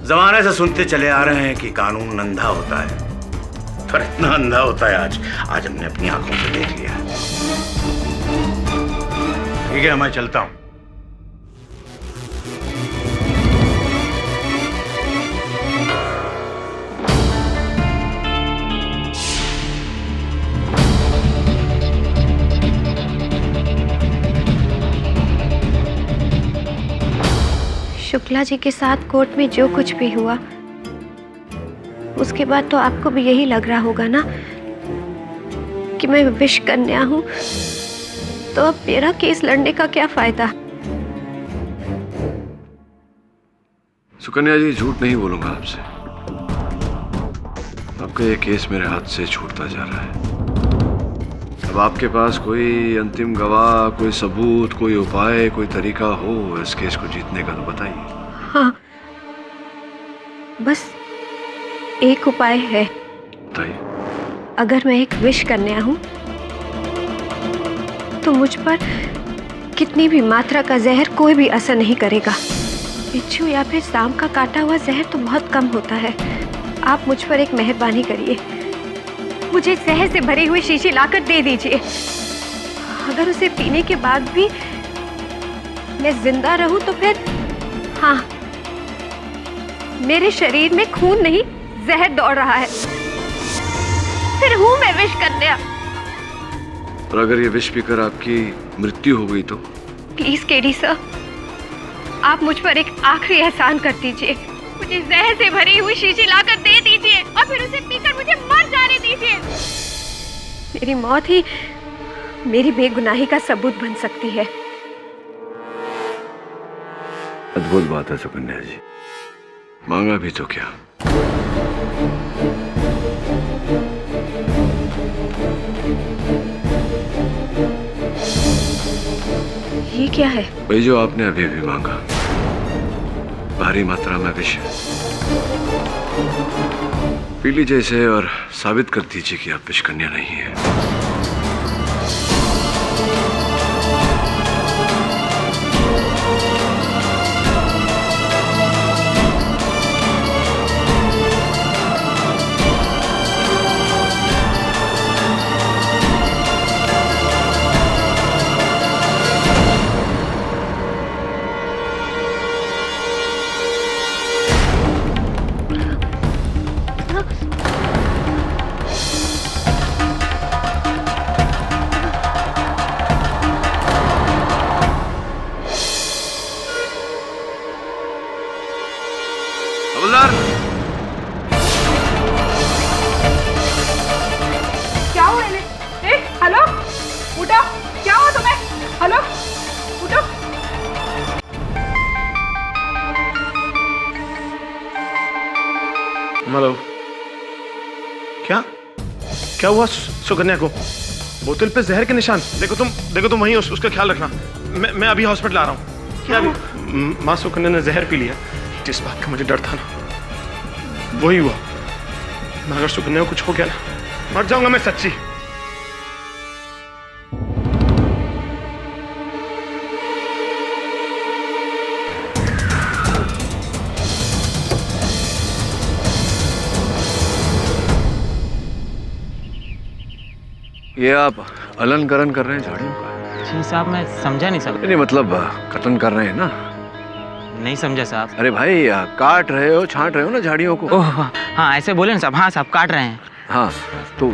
Speaker 8: जमाने से सुनते चले आ रहे हैं कि कानून अंधा होता है, पर इतना अंधा होता है आज हमने अपनी आंखों से देख लिया है। ठीक है, मैं चलता हूं।
Speaker 6: शुक्ला जी के साथ कोर्ट में जो कुछ भी हुआ, उसके बाद तो आपको भी यही लग रहा होगा ना कि मैं विष कन्या हूं, तो अब मेरा केस लड़ने का क्या फायदा।
Speaker 4: सुकन्या जी, झूठ नहीं बोलूंगा आपसे। आपका ये केस मेरे हाथ से छूटता जा रहा है। अब आपके पास कोई अंतिम गवाह, कोई सबूत, कोई उपाय, कोई तरीका हो इस केस को जीतने का तो बताइए।
Speaker 6: हाँ, बस एक उपाय है।
Speaker 4: बताइए।
Speaker 6: अगर मैं एक विष कन्या हूं तो मुझ पर कितनी भी मात्रा का जहर कोई भी असर नहीं करेगा। बिच्छू या फिर सांप का काटा हुआ जहर तो बहुत कम होता है। आप मुझ पर एक मेहरबानी करिए, मुझे जहर से भरी हुई शीशी लाकर दे दीजिए। अगर उसे पीने के बाद भी मैं जिंदा रहूं तो फिर हाँ, मेरे शरीर में खून नहीं जहर दौड़ रहा है, फिर हूं मैं विष कन्या।
Speaker 4: और अगर ये विष पीकर आपकी मृत्यु हो गई तो?
Speaker 6: प्लीज केडी सर, आप मुझ पर एक आखिरी एहसान कर दीजिए। मुझे जहर से भरी हुई शीशी लाकर दे दीजिए और फिर उसे पीकर मुझे मर जाने दीजिए। मेरी मौत ही मेरी बेगुनाही का सबूत बन सकती है।
Speaker 4: अद्भुत बात है सुकन्या जी, मांगा भी तो क्या।
Speaker 6: क्या है?
Speaker 4: वही जो आपने अभी अभी मांगा, भारी मात्रा में विष। पी लीजिए इसे और साबित कर दीजिए कि आप विष कन्या नहीं है।
Speaker 12: क्या हुआ इन्हें? हेलो, उठो। क्या हुआ तुम्हें? हेलो, उठो।
Speaker 2: हेलो, क्या क्या हुआ सुकन्या को? बोतल पे जहर के निशान। देखो तुम वहीं उसका ख्याल रखना। मैं अभी हॉस्पिटल आ रहा हूँ। क्या अभी माँ सुकन्या ने जहर पी लिया। जिस बात का मुझे डर था ना, वही हुआ। अगर सुकन्या को कुछ हो गया ना, मर जाऊंगा मैं सच्ची।
Speaker 4: ये आप अलंकरण कर रहे हैं झाड़ियों का?
Speaker 18: जी साहब, मैं समझा नहीं साहब।
Speaker 4: नहीं मतलब कटन कर रहे हैं ना?
Speaker 18: नहीं समझा साहब।
Speaker 4: अरे भाई, काट रहे हो, छांट रहे हो ना झाड़ियों को।
Speaker 18: ओह हाँ, ऐसे बोले ना साहब। हाँ साहब, काट रहे हैं।
Speaker 4: हाँ, तो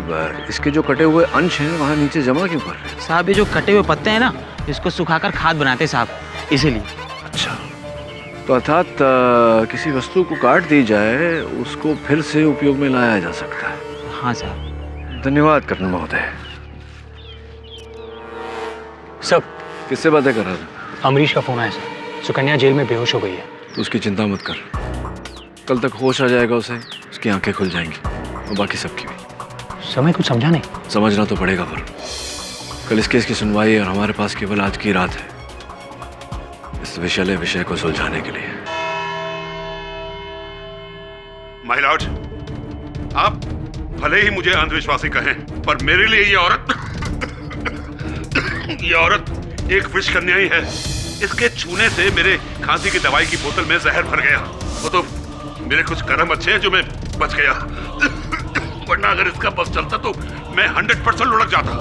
Speaker 4: इसके जो कटे हुए अंश हैं वहाँ नीचे जमा क्यों कर रहे हैं?
Speaker 18: साहब, ये जो कटे हुए पत्ते हैं ना, इसको सुखाकर खाद बनाते साहब, इसीलिए।
Speaker 4: अच्छा, तो अर्थात किसी वस्तु को काट दी जाए, उसको फिर से उपयोग में लाया जा सकता है।
Speaker 18: हाँ साहब।
Speaker 4: धन्यवाद कर्नल महोदय।
Speaker 5: सब
Speaker 4: किससे बातें कर रहा था?
Speaker 5: अमरीश का फोन आया सर। सुकन्या जेल में बेहोश हो गई है।
Speaker 4: तो उसकी चिंता मत कर, कल तक होश आ जाएगा उसे, उसकी आंखें खुल जाएंगी और बाकी सबकी भी।
Speaker 5: समय कुछ समझा नहीं।
Speaker 4: समझना तो पड़ेगा, पर कल इस केस की सुनवाई और हमारे पास केवल आज की रात है इस विषैले विषय को सुलझाने के लिए।
Speaker 13: माय लॉर्ड, आप भले ही मुझे अंधविश्वासी कहें, पर मेरे लिए ये औरत एक विष कन्या ही है। इसके छूने से मेरे खांसी की दवाई की बोतल में जहर भर गया। वो तो मेरे कुछ कर्म अच्छे हैं जो मैं बच गया, वरना अगर इसका बस चलता तो मैं 100% लुढ़क जाता।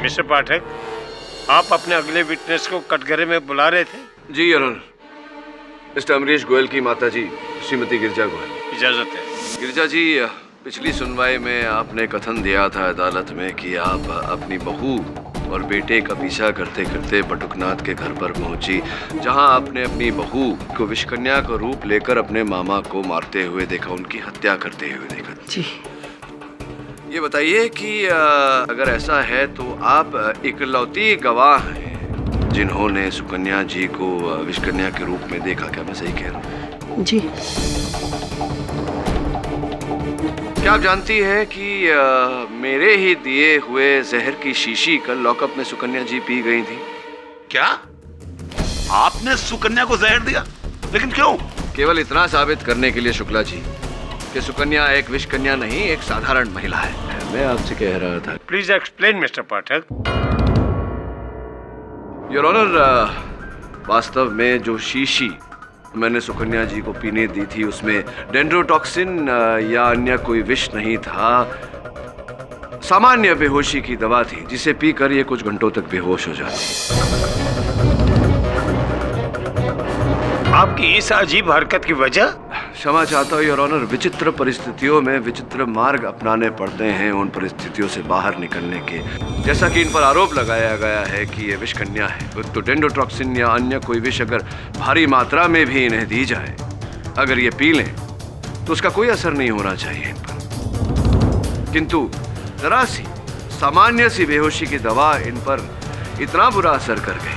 Speaker 11: मिस्टर पाठक, आप अपने अगले विटनेस को कटघरे में बुला रहे थे?
Speaker 4: जी your honour, mister Amrish Goyal की माता जी श्रीमती गिरजा गोयल।
Speaker 11: इजाजत है।
Speaker 4: गिरजा जी, पिछली सुनवाई में आपने कथन दिया था अदालत में कि आप अपनी बहू और बेटे का पीछा करते करते बटुकनाथ के घर पर पहुंची, जहां आपने अपनी बहू को विषकन्या का रूप लेकर अपने मामा को मारते हुए देखा, उनकी हत्या करते हुए देखा।
Speaker 9: जी।
Speaker 4: ये बताइए कि अगर ऐसा है तो आप इकलौती गवाह हैं जिन्होंने सुकन्या जी को विषकन्या के रूप में देखा। क्या मैं सही कह रहा हूँ?
Speaker 9: जी।
Speaker 4: क्या आप जानती है कि मेरे ही दिए हुए जहर की शीशी कल लॉकअप में सुकन्या जी पी गई थी?
Speaker 13: क्या आपने सुकन्या को जहर दिया? लेकिन क्यों?
Speaker 4: केवल इतना साबित करने के लिए शुक्ला जी कि सुकन्या एक विषकन्या नहीं, एक साधारण महिला है। मैं आपसे कह रहा था।
Speaker 11: Please explain mister Pathak.
Speaker 4: Your honour, वास्तव में जो शीशी मैंने सुकन्या जी को पीने दी थी उसमें डेंड्रोटॉक्सिन या अन्य कोई विष नहीं था, सामान्य बेहोशी की दवा थी जिसे पीकर ये कुछ घंटों तक बेहोश हो जाती।
Speaker 11: आपकी इस अजीब हरकत की वजह?
Speaker 4: क्षमा चाहता हूँ योर ऑनर, विचित्र परिस्थितियों में विचित्र मार्ग अपनाने पड़ते हैं उन परिस्थितियों से बाहर निकलने के। जैसा कि इन पर आरोप लगाया गया है कि ये विषकन्या है, तो डेंड्रोटॉक्सिन या अन्य कोई विष अगर भारी मात्रा में भी इन्हें दी जाए, अगर ये पी लें तो उसका कोई असर नहीं होना चाहिए इन पर। किंतु जरा सी सामान्य सी बेहोशी की दवा इन पर इतना बुरा असर कर गई,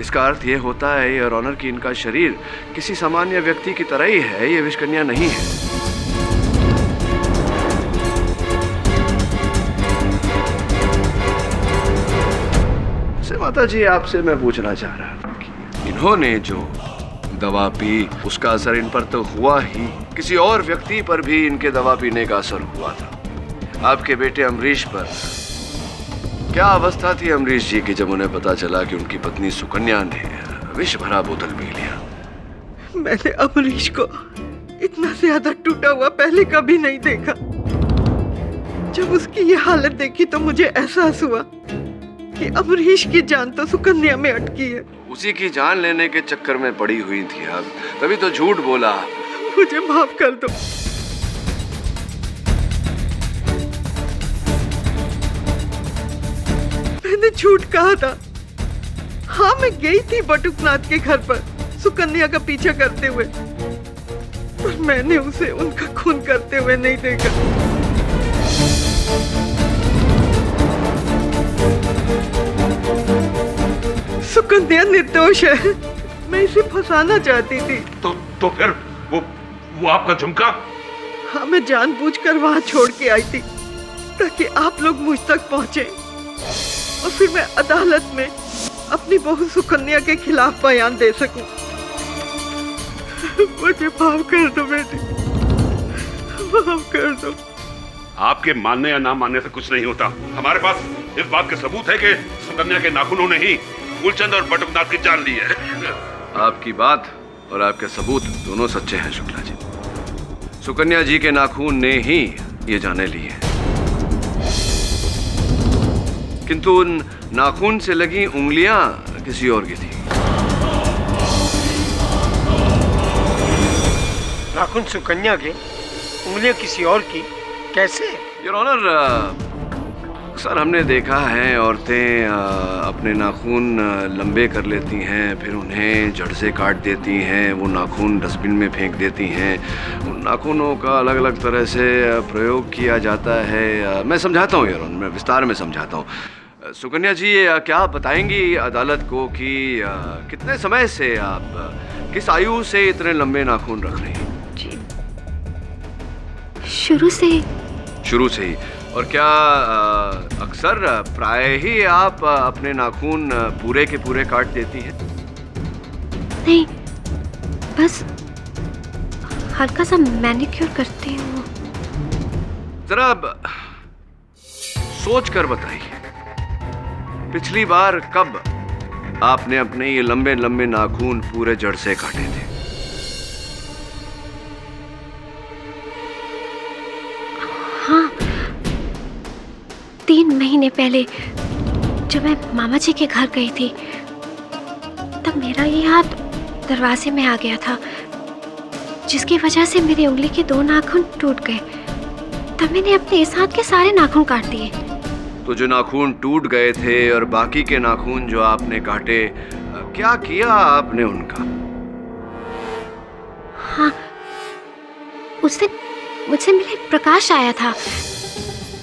Speaker 4: इसका अर्थ ये होता है योर ऑनर कि इनका शरीर किसी सामान्य व्यक्ति की तरह ही है, ये विषकन्या नहीं है। माता जी, आपसे मैं पूछना चाह रहा था कि इन्होंने जो दवा पी उसका असर इन पर तो हुआ ही, किसी और व्यक्ति पर भी इनके दवा पीने का असर हुआ था। आपके बेटे अमरीश पर क्या अवस्था थी अमरीश जी की जब उन्हें पता चला कि उनकी पत्नी सुकन्या ने विष भरा बोतल पी लिया?
Speaker 3: मैंने अमरीश को इतना ज्यादा टूटा हुआ पहले कभी नहीं देखा। जब उसकी ये हालत देखी तो मुझे एहसास हुआ कि अमरीश की जान तो सुकन्या में अटकी है।
Speaker 4: उसी की जान लेने के चक्कर में पड़ी हुई थी आप, तभी तो झूठ बोला।
Speaker 3: मुझे माफ कर दो। मैंने झूठ कहा था। हाँ, मैं गई थी बटुकनाथ के घर पर सुकन्या का पीछा करते हुए, पर मैंने उसे उनका खून करते हुए नहीं देखा। सुकन्या निर्दोष है, मैं इसे फंसाना चाहती थी।
Speaker 13: तो फिर वो आपका झुमका?
Speaker 3: हाँ, मैं जानबूझकर वहां छोड़ के आई थी ताकि आप लोग मुझ तक पहुंचे और फिर मैं अदालत में अपनी बहू सुकन्या के खिलाफ बयान दे सकूं। मुझे माफ कर दो बेटी, माफ कर दो।
Speaker 13: आपके मानने या ना मानने से कुछ नहीं होता। हमारे पास इस बात के सबूत है कि सुकन्या के नाखूनों ने ही फूलचंद और बटुकनाथ की जान ली है।
Speaker 4: आपकी बात और आपके सबूत दोनों सच्चे हैं शुक्ला जी। सुकन्या जी के नाखून ने ही ये जाने ली है, किंतु उन नाखून से लगी उंगलियां किसी और की थी।
Speaker 11: नाखून सुकन्या के, उंगलियां किसी और की, कैसे?
Speaker 4: योर ऑनर, अक्सर हमने देखा है औरतें अपने नाखून लंबे कर लेती हैं, फिर उन्हें जड़ से काट देती हैं, वो नाखून डस्टबिन में फेंक देती हैं। उन नाखूनों का अलग अलग तरह से प्रयोग किया जाता है। मैं समझाता हूँ यार, मैं विस्तार में समझाता हूँ। सुकन्या जी, क्या आप बताएंगी अदालत को कि कितने समय से आप किस आयु से इतने लंबे नाखून रख रही हैं?
Speaker 6: जी, शुरू से ही।
Speaker 4: और क्या अक्सर प्राय ही आप अपने नाखून पूरे के पूरे काट देती हैं?
Speaker 6: नहीं, बस हल्का सा मैनिक्योर करती हूँ।
Speaker 4: जरा सोच कर बताइए, पिछली बार कब आपने अपने ये लंबे लंबे नाखून पूरे जड़ से काटे थे?
Speaker 6: हाँ, 3 महीने पहले जब मैं मामा जी के घर गई थी, तब मेरा ये हाथ दरवाजे में आ गया था, जिसकी वजह से मेरी उंगली के 2 नाखून टूट गए। तब मैंने अपने इस हाथ के सारे नाखून काट दिए।
Speaker 4: तो जो नाखून टूट गए थे और बाकी के नाखून जो आपने काटे, क्या किया आपने उनका?
Speaker 6: हाँ, उस दिन मुझसे मिले प्रकाश आया था,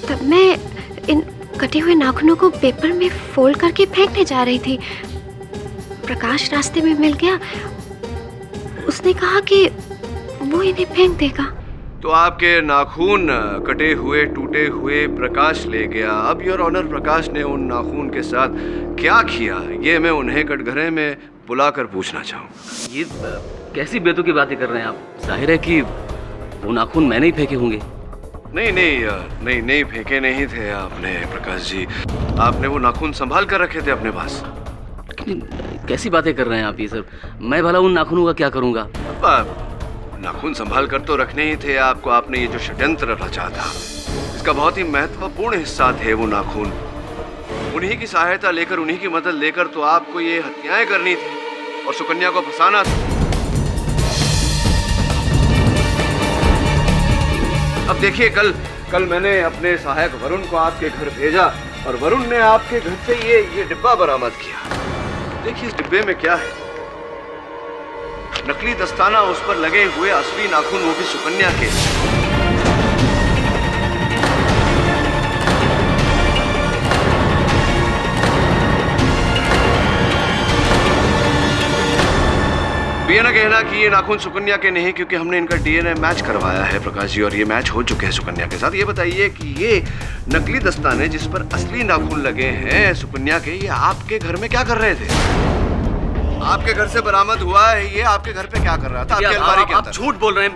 Speaker 6: तब मैं इन कटे हुए नाखूनों को पेपर में फोल्ड करके फेंकने जा रही थी। प्रकाश रास्ते में मिल गया। उसने कहा कि वो इन्हें फेंक देगा।
Speaker 4: तो आपके नाखून कटे हुए टूटे हुए प्रकाश ले गया। अब योर ऑनर, प्रकाश ने उन नाखून के साथ क्या किया, ये मैं उन्हें कटघरे में बुलाकर पूछना चाहूँ।
Speaker 16: ये कैसी बेतुकी बातें कर रहे हैं आप? जाहिर है कि वो नाखून मैंने ही फेंके होंगे।
Speaker 4: नहीं फेंके नहीं थे आपने प्रकाश जी। आपने वो नाखून संभाल कर रखे थे अपने पास।
Speaker 16: कैसी बातें कर रहे हैं आप ये सर? मैं भला उन नाखूनों का क्या करूंगा?
Speaker 4: नाखून संभाल कर तो रखने ही थे आपको। आपने ये जो षड्यंत्र रचा था, इसका बहुत ही महत्वपूर्ण हिस्सा थे वो नाखून। उन्हीं की सहायता लेकर, उन्हीं की मदद लेकर तो आपको ये हत्याएं करनी थी और सुकन्या को फंसाना था। अब देखिए, कल मैंने अपने सहायक वरुण को आपके घर भेजा और वरुण ने आपके घर से ये डिब्बा बरामद किया। देखिए इस डिब्बे में क्या है। नकली दस्ताना, उस पर लगे हुए असली नाखून, वो भी सुकन्या के। ये ना कहना कि ये नाखून सुकन्या के नहीं, क्योंकि हमने इनका डीएनए मैच करवाया है प्रकाश जी, और ये मैच हो चुके हैं सुकन्या के साथ। ये बताइए कि ये नकली दस्ताने जिस पर असली नाखून लगे हैं सुकन्या के, ये आपके घर में क्या कर रहे थे? आपके घर से बरामद हुआ है, ये आपके घर पे क्या कर रहा था? आपकी अलमारी के अंदर।
Speaker 16: आप झूठ बोल रहे हैं,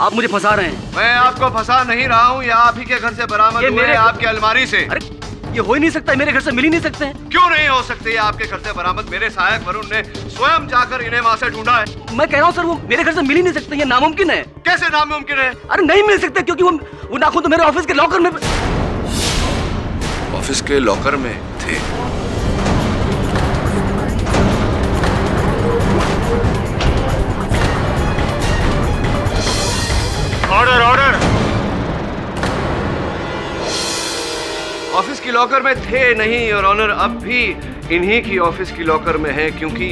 Speaker 16: आप मुझे फंसा रहे हैं।
Speaker 4: मैं आपको फंसा नहीं रहा हूँ, ये आप ही के घर से बरामद हुए हैं, आपकी अलमारी से।
Speaker 16: अरे ये हो ही नहीं सकता, मेरे घर से मिल ही नहीं सकते हैं।
Speaker 4: क्यों नहीं हो सकते? ये आपके घर से बरामद मेरे सहायक वरुण ने स्वयं जाकर इन्हें वहां से ढूंढा है।
Speaker 16: मैं कह रहा हूँ सर, वो मेरे घर से मिल ही नहीं सकते, ये नामुमकिन है।
Speaker 4: कैसे नामुमकिन है?
Speaker 16: अरे नहीं मिल सकते, क्योंकि वो नाखून तो मेरे ऑफिस के लॉकर में।
Speaker 4: ऑफिस के लॉकर में थे?
Speaker 11: Order order.
Speaker 4: ऑफिस की लॉकर में थे नहीं और ऑनर, अब भी इन्हीं की ऑफिस की लॉकर में है, क्योंकि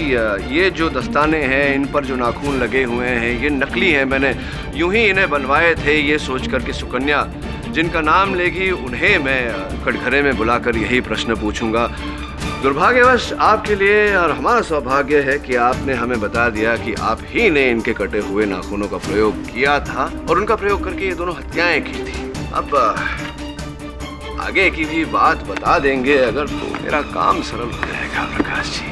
Speaker 4: ये जो दस्ताने हैं, इन पर जो नाखून लगे हुए हैं, ये नकली हैं। मैंने यूं ही इन्हें बनवाए थे, ये सोचकर कि सुकन्या जिनका नाम लेगी उन्हें मैं कटघरे में बुलाकर यही प्रश्न पूछूंगा। दुर्भाग्यवश आपके लिए और हमारा सौभाग्य है कि आपने हमें बता दिया कि आप ही ने इनके कटे हुए नाखूनों का प्रयोग किया था और उनका प्रयोग करके ये दोनों हत्याएं की थी। अब आगे की भी बात बता देंगे अगर, तो मेरा काम सरल हो जाएगा प्रकाश जी।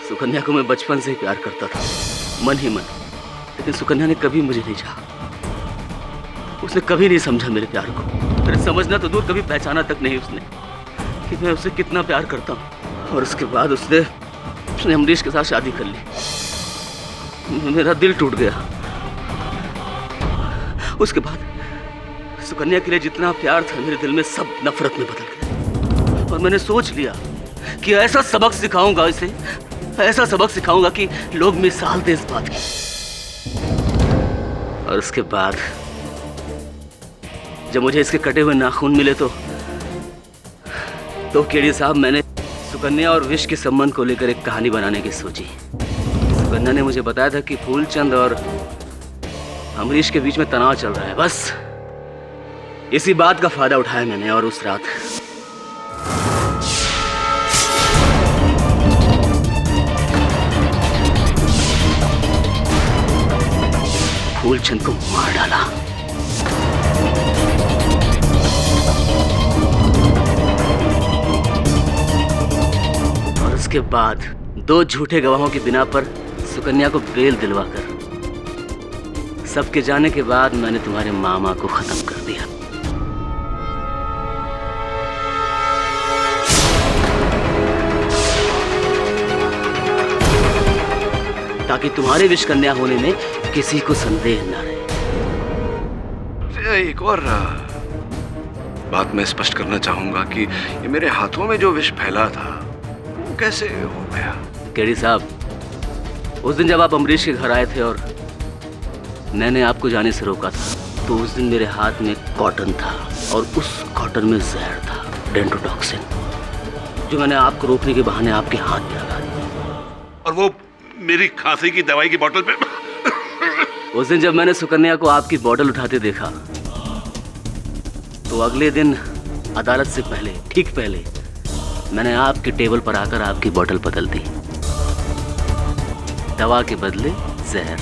Speaker 16: सुकन्या को मैं बचपन से ही प्यार करता था, मन ही मन, लेकिन सुकन्या ने कभी मुझे नहीं चाहा। उसने कभी नहीं समझा मेरे प्यार को। अरे समझना तो दूर, कभी पहचाना तक नहीं उसने कि मैं उससे कितना प्यार करता हूँ। और उसके बाद उसने अमरीश के साथ शादी कर ली। मेरा दिल टूट गया। उसके बाद सुकन्या के लिए जितना प्यार था मेरे दिल में, सब नफरत में बदल गया। और मैंने सोच लिया कि ऐसा सबक सिखाऊंगा इसे, ऐसा सबक सिखाऊंगा कि लोग मिसाल दे इस बात की। और उसके बाद जब मुझे इसके कटे हुए नाखून मिले तो केडी साहब, मैंने सुकन्या और विश के संबंध को लेकर एक कहानी बनाने की सोची। सुकन्या ने मुझे बताया था कि फूलचंद और अमरीश के बीच में तनाव चल रहा है। बस इसी बात का फायदा उठाया मैंने, और उस रात फूलचंद को मार डाला। और उसके बाद 2 झूठे गवाहों की बिना पर सुकन्या को बेल दिलवाकर, सबके जाने के बाद मैंने तुम्हारे मामा को खत्म कर दिया। ताकि तुम्हारे विष कन्या होने में किसी को संदेह न रहे।
Speaker 4: एक और बात मैं स्पष्ट करना चाहूंगा कि ये मेरे हाथों में जो विष फैला था वो कैसे हो गया?
Speaker 16: केडी साहब, उस दिन जब आप अमरीश के घर आए थे और मैंने आपको जाने से रोका था, तो उस दिन मेरे हाथ में कॉटन था और उस कॉटन में जहर था, डेंट्रोटॉक्सिन, जो मैंने आपको रोकने के बहाने आपके हाथ में लगा दिया।
Speaker 13: और वो मेरी खांसी की दवाई की बोतल पे।
Speaker 16: उस दिन जब मैंने सुकन्या को आपकी बोतल उठाते देखा, तो अगले दिन अदालत से पहले, ठीक पहले, मैंने आपके टेबल पर आकर आपकी बोतल बदल दी। दवा के बदले जहर।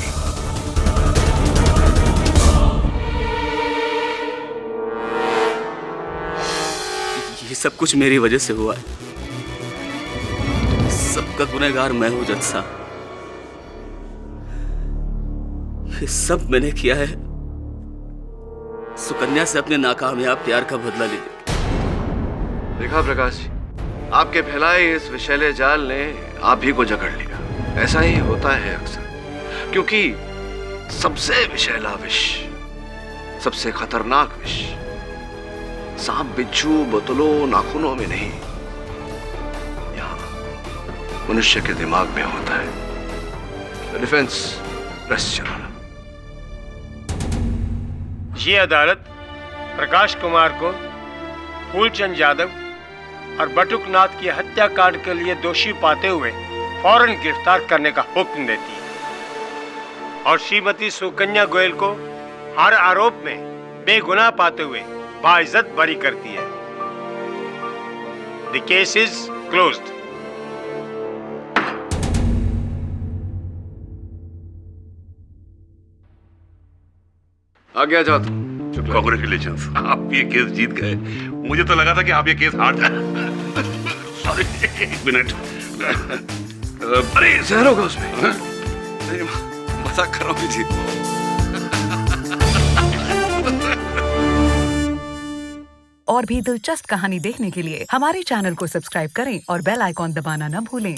Speaker 16: ये सब कुछ मेरी वजह से हुआ है। सबका गुनहगार मैं हूं जज साहब। ये सब मैंने किया है सुकन्या से अपने नाकामयाब प्यार का बदला लेने।
Speaker 4: देखा प्रकाश जी, आपके फैलाए इस विषैले जाल ने आप ही को जकड़ लिया। ऐसा ही होता है अक्सर, क्योंकि सबसे विषैला विष, सबसे खतरनाक विष सांप, बिच्छू, बोतलों, नाखूनों में नहीं, यहाँ मनुष्य के दिमाग में होता है। डिफेंस प्रेस चलाना।
Speaker 11: ये अदालत प्रकाश कुमार को फूलचंद यादव और बटुकनाथ की हत्याकांड के लिए दोषी पाते हुए फौरन गिरफ्तार करने का हुक्म देती है और श्रीमती सुकन्या गोयल को हर आरोप में बेगुनाह पाते हुए बाइज्जत बरी करती है। The case is closed.
Speaker 4: आ गया जाओ तुम।
Speaker 13: कांग्रेचुलेशन, आप ये केस जीत गए। मुझे तो लगा था कि आप ये केस हार जाए। सॉरी, एक मिनट।
Speaker 4: अरे जहर होगा उसमें। नहीं, मजाक कर रहा हूँ जी।
Speaker 21: और भी दिलचस्प कहानी देखने के लिए हमारे चैनल को सब्सक्राइब करें और बेल आइकॉन दबाना न भूलें।